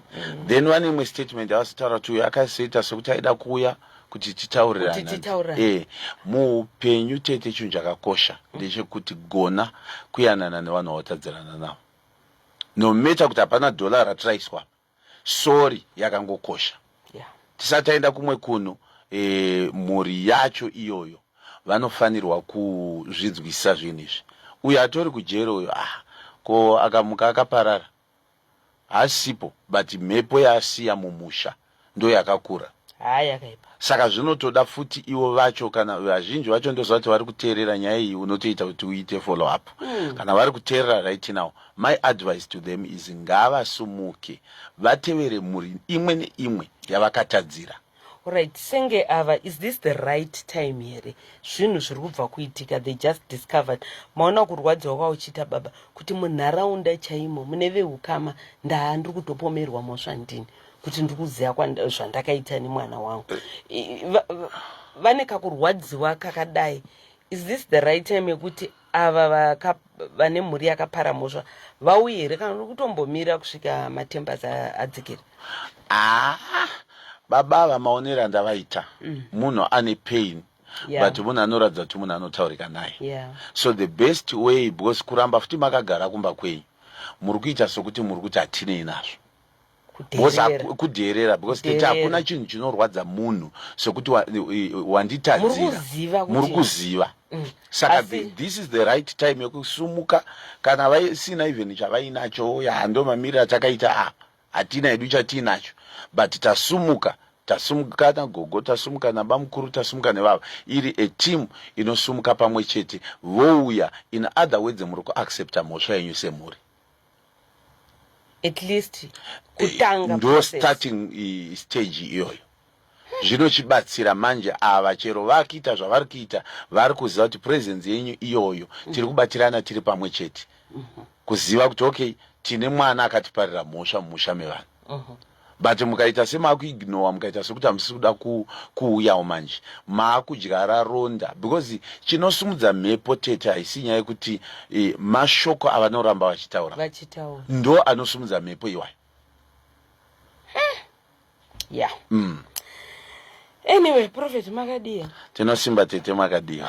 then vane imwe statement yavasotaura kuti uyo akazoita sokuti aida kuuya kuti titaurirane muupenyu tete chinhu chakakosha ndechekuti gona kuyanana nevanhu vautadzirana navo nometa kuti hapana dhola ratiraiswa sori yakangokosha tisati aenda kumwe kunhu mhuri yacho iyoyo vanofanirwa kuzvinzwisa zvinhu izvi uyo atori kujero uyo ko akamuka akaparara hasipo but mhepo yaasiya mumusha ndo yakakura saka zvinotoda futi ivo vacho kana vazhinji vacho ndozvati vari kuteerera nyaya iyi unotoita kuti uite follow up kana vari kuteerera right now my advice to them is ngavasumuke vatevere mhuri imwe neimwe yavakatadzira. Alright, senge ava, is this the right time here? Zvinhu zviri kubva kuitika, they just discovered. Maona kurwadziwa kwavo chita baba kuti munharaunda chaimo mune vehukama ndiri kutopomerwa mosvandini kuti ndiri kuziva zvandakaita nemwana wangu. Vane kakurwadziwa kakadai. Is this the right time yekuti ava vane mhuri yakapara mhosva vauye here kana uri kutombomira kusvika matembers adzikira? Baba vamaonera ndavaita munhu ane pain but munhu anoratidza kuti munhu anotaurika naye so the best way because kuramba futi makagara kumba kwenyu muri kuita sokuti muri kuti hatinei nazvo kudherera because tete hakuna chinhu chinorwadza munhu sokuti wanditadzira muri kuziva saka this is the right time yekusumuka kana vaisina even chavainacho ndo mamiriro atakaita hatina edu chatinacho but tasumuka nagogo tasumuka nabamukuru tasumuka nevava iri a team inosumuka pamwe chete vouya in other words muri kuaccepta mhosva yenyu semhuri at least kutanga ndo starting stage iyoyo zvinochibatsira manje ava chero vakiita zvavari kuita vari kuziva kuti presence yenyu iyoyo tiri kubatirana tiri pamwe chete kuziva kuti okay tine mwana akatiparira mhosva mumusha mevanhu but mukaita semakuignora mukaita sekuti hamusi kuda kuuyawo manje maakudyara ronda because chinosumudza mhepo tete haisi nyaya yekuti mashoko avanoramba vachitaura ndo anosumudza mhepo iwayo. Anyway, Prophet makadiya tinosimba tete makadiya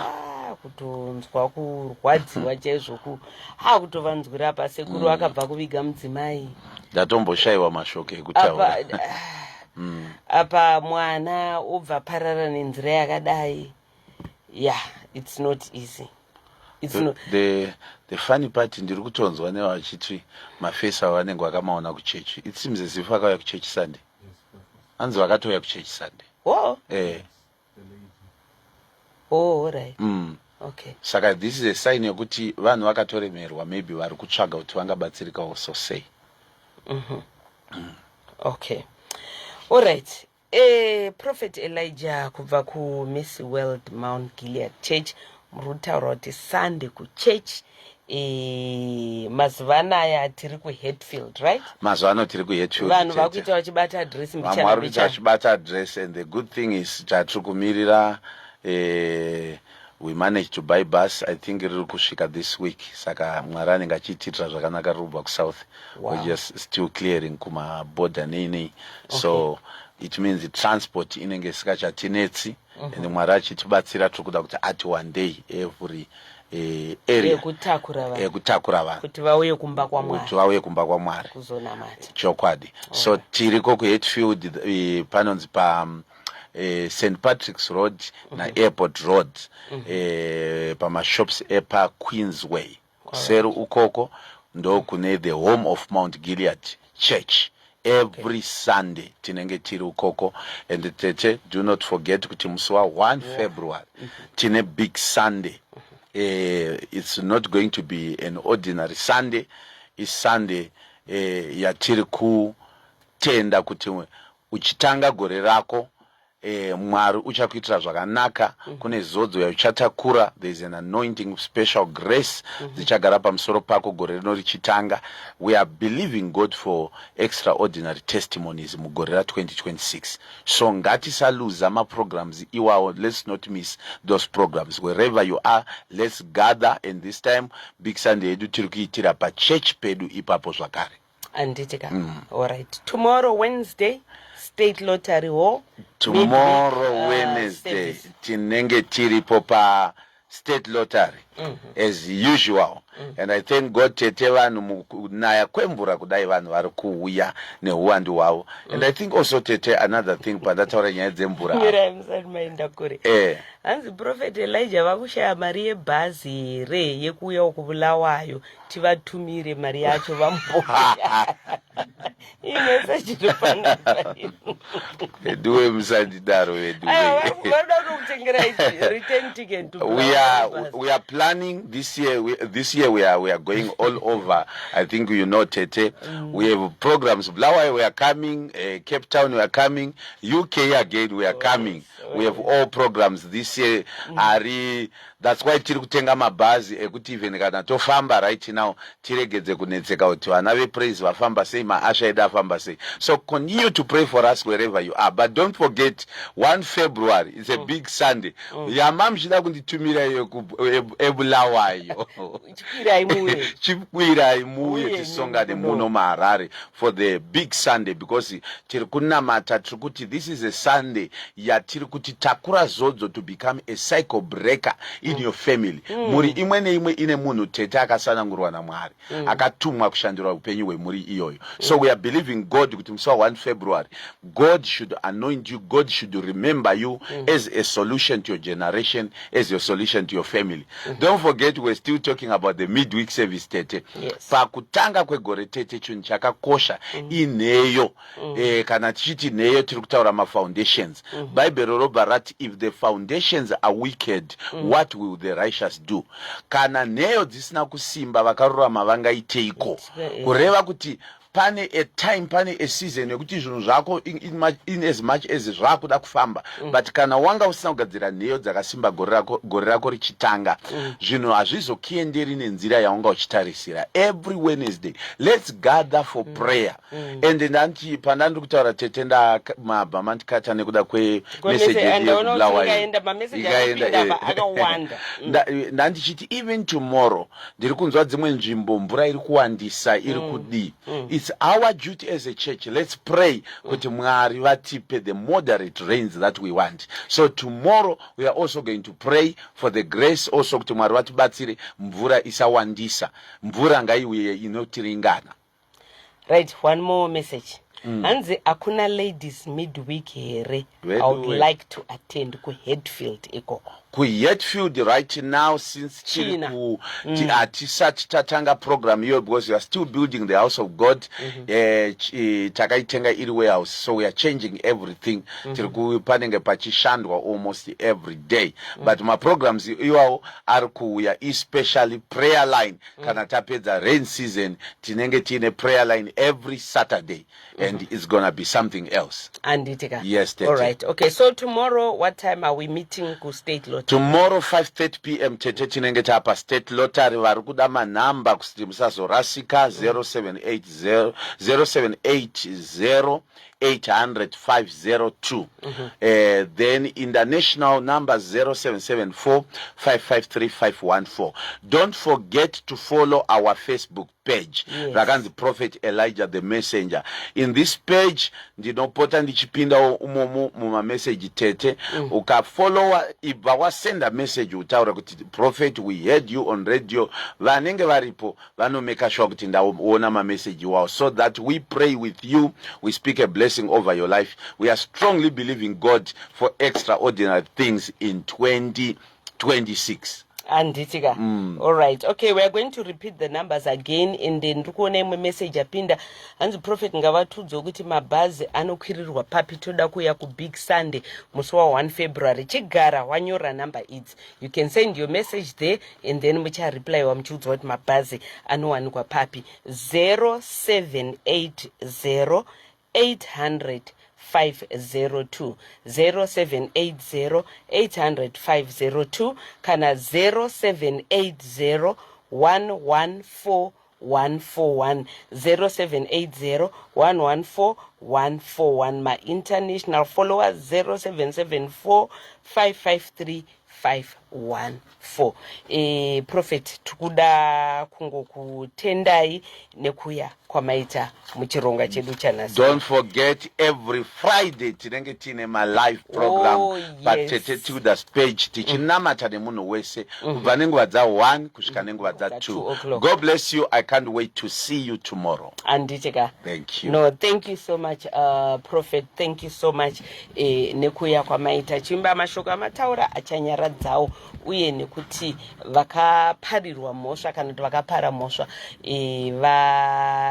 kutonzwa kurwadziwa chaizvo kutovanzwira pa sekuru akabva kuviga mudzimai ndatomboshayiwa mashoko ekutaura apa mwana obva parara nenzira yakadai it's not easy. The funny part ndiri kutonzwa nevachiti mafesi avo vanenge vakamaona kuchechi it seems as if akauya kuchechi Sunday anzi vakatouya kuchechi Sunday alright. Okay. Saka this is a sign yekuti vanhu vakatoremerwa maybe vari kutsvaga kuti vangabatsirikawo so say. Okay. Alright. Prophet Elijah kubva ku Mercy World Mount Gilead Church murutaura kuti Sunday ku church mazuva anaya tiri ku Hatfield, right? Mazuva ano tiri ku Hatfield. Vanhu vakuita vachibata address mbichana. Vari kuita vachibata address and the good thing is tatiri kumirira we managed to buy bus. I think riri kusvika this week. Saka Mwari anenge achitiitira zvakanaka riri kubva kuSouth. We're just still clearing kuma border nei. So it means the transport inenge isingachatinetsi and Mwari achitibatsira tiri kuda kuti ati one day every area ekutakura vanhu kuti vauye kumba kwamwari kuzonamata chokwadi. So tiriko kuHatfield panonzi pa St Patrick's Road na-Airport Road pamashops epa Queensway kuseri ukoko ndo kune the home of Mount Gilead Church. Every Sunday tinenge tiri ukoko, and tete do not forget kuti musi wa 1 February tine big Sunday. It's not going to be an ordinary Sunday. It's Sunday yatiri kutenda kuti uchitanga gore rako Mwari uchakuitira zvakanaka. Kune zodzo yauchatakura. There is an anointing, special grace dzichagara pamusoro pako gore rino richitanga. We are believing God for extraordinary testimonies mugore ra 2026. So ngatisaluza programs iwawo. Let's not miss those programs. Wherever you are, let's gather. And this time big Sunday edu tiri kuitira pa church pedu ipapo zvakare. Anditika. All right. Tomorrow Wednesday, State Lottery Hall. Tomorrow Wednesday tinenge tiripo pa State Lottery as usual. And I thank God tete vanhu naya kwemvura kudai vanhu vari kuuya neuwandu hwavo. And I think also tete another thing pandataura nyaya dzemvura hanzi Prophet Elijah vakushaya mari yebhazi here yekuuya ukubulawayo tivatumire mari yacho vamboya inesa chinopanapa veduwe musandidaro veduwe return ticket to we are planning this year. This year we are going all over. I think you know tete. We have programs. Bulawayo we are coming. Cape Town we are coming. UK again we are coming. We have all programs this year. That's why tiri kutenga mabhazi ekuti even kana tofamba right now tiregedze kunetseka kuti vana vepraise vafamba sei, maasha edu afamba sei. So continue to pray for us wherever you are, but don't forget 1 February is a big Sunday. Yama mchida kunditumira ebulawayo chikwira imuye tisongane muno maharare for the big Sunday, because tiri kunamata tiri kuti this is a Sunday yatiri kuti takura zodzo to become a cycle breaker in your family. Muri imwe neimwe ine munhu tete akasanangurwa naMwari akatumwa kushandura upenyu hwemuri iyoyo. So we are believing God kuti musi wa 1 February God should anoint you, God should remember you as a solution to your generation, as your solution to your family. Don't forget we're still talking about the midweek service tete. Pakutanga kwegore tete chinhu chakakosha ineyo kana tichiti neyo tiri kutaura mafoundations. Bible robva rati if the foundations are wicked what will the righteous do? Kana neyo dzisina kusimba vakarurama vangaiteiko? Kureva kuti pane a time, pane a season yekuti zvinhu zvako in as much as zvakuda kufamba, but kana wanga usina kugadzira neyo dzakasimba gore rako richitanga zvinhu hazvizokuenderi nenzira yaunga uchitarisira. Every Wednesday let's gather for prayer. And ndanti pandandiri kutaura tete ndamabva mandikata nekuda kwemessage ndandichiti even tomorrow ndiri kunzwa dzimwe nzvimbo mvura iri kuwandisa iri kudi. It's our duty as a church. Let's pray kuti Mwari vatipe the moderate rains that we want. So tomorrow we are also going to pray for the grace also kuti Mwari vatibatsire mvura isawandisa, mvura ngaiuye inotiringana. Right, one more message. Hanzi akuna ladies midweek here. I would like to attend ku Hatfield ikoko. Ku Hatfield right now since atisati tatanga program here because we are still building the house of God. Takaitenga iri warehouse, so we are changing everything. Tiri kupanenge pachishandwa almost every day. But my programs iwawo are kuya especially prayer line. Kana tapedza rain season tinenge tine prayer line every Saturday. And it's gonna be something else. Anditika. Yes, tete. All right. Okay. So tomorrow, what time are we meeting ku State Lottery? Tomorrow 5:30 p.m. tete tinenge tapa State Lottery. Vari kuda manamba kuti musazorasika 0780 800 502. Then international number 0774 553 514. Don't forget to follow our Facebook page. Yes. Rakanzi Prophet Elijah the Messenger. In this page, ndinopota ndichipinda umomu muma message tete. Ukafollowa iba wasenda message utaura kuti Prophet, we heard you on radio. Vanenge varipo vano make sure kuti ndaona ma message wao, so that we pray with you. We speak a blessing over your life. We are strongly believing God for extraordinary things in 2026. Anditika. All right. Okay, we are going to repeat the numbers again, and then ndikuona imwe message apinda. Hanzi Prophet ngavatudza kuti mabhazi anokwirirwa papi toda kuya ku Big Sunday musi wa 1 February. Chigara wanyora number idzi. You can send your message there, and then mucha reply wa mchiudza kuti mabhazi anowanikwa papi. 0780 800 502 0780 800 502 kana 0780 114 141 0780 114 141. My international followers 0774 553 514. Prophet, tukuda kutendai nekuya kwamaita muchironga chedu chanasi. Don't forget, every Friday tinenge tine my live program. But tete to the page tichinamata nemuno wese kubva nenguva dza 1 kusvika nenguva dza 2. God bless you. I can't wait to see you tomorrow. Andicheka. Thank you. No, thank you so much, Prophet. Thank you so much. Nekuya kwamaita chimba mashoko amataura achanyaradzawo uye nekuti vakaparirwa mhosva kana kuti vakapara mhosva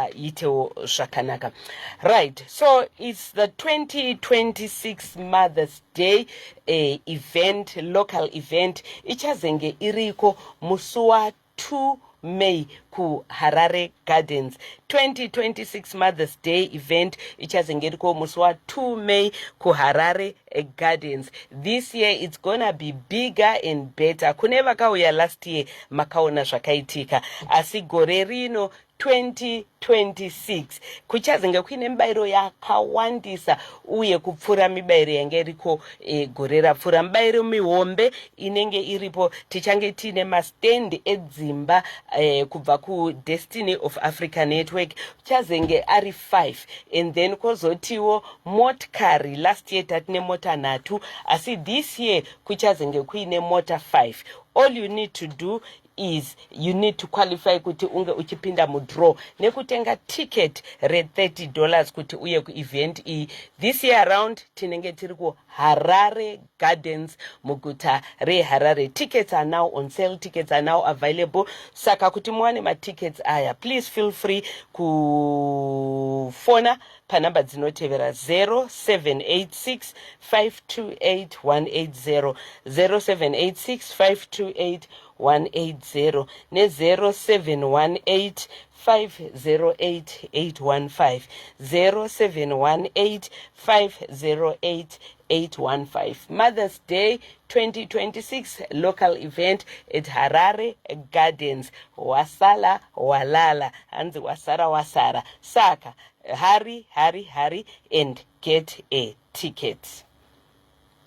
vaitewo zvakanaka. Right, so it's the 2026 Mother's Day event, local event. Ichazenge iriko musi wa 2 May ku Harare Gardens. 2026 Mother's Day event ichazenge iriko musi wa 2 May ku Harare Gardens. This year it's gonna be bigger and better. Kune vakauya last year makaona zvakaitika, asi gore rino 2026 kuchazenge kuine mibairo yakawandisa uye kupfura mibairo yange iriko gore rapfura. Mibairo mihombe inenge iripo, tichange tine mastendi edzimba kubva ku Destiny of Africa Network chazenge ari 5, and then kozotiwo motkari. Last year tatine mota 3, asi this year kuchazenge kuine mota 5. All you need to do is you need to qualify kuti unge uchipinda mudraw nekutenga ticket re $30 kuti uye ku event iyi. This year around tinenge tiri ku Harare Gardens muguta re Harare. Tickets are now on sale, tickets are now available. Saka kuti muwane ma tickets aya, please feel free kufona panamba dzinotevera 0786 528 180 0786 528 180 ne 0718 508 815 0718 508 815. Mother's Day 2026 local event at Harare Gardens. Wasala walala, hanzi wasara wasara. Saka hurry and get a ticket.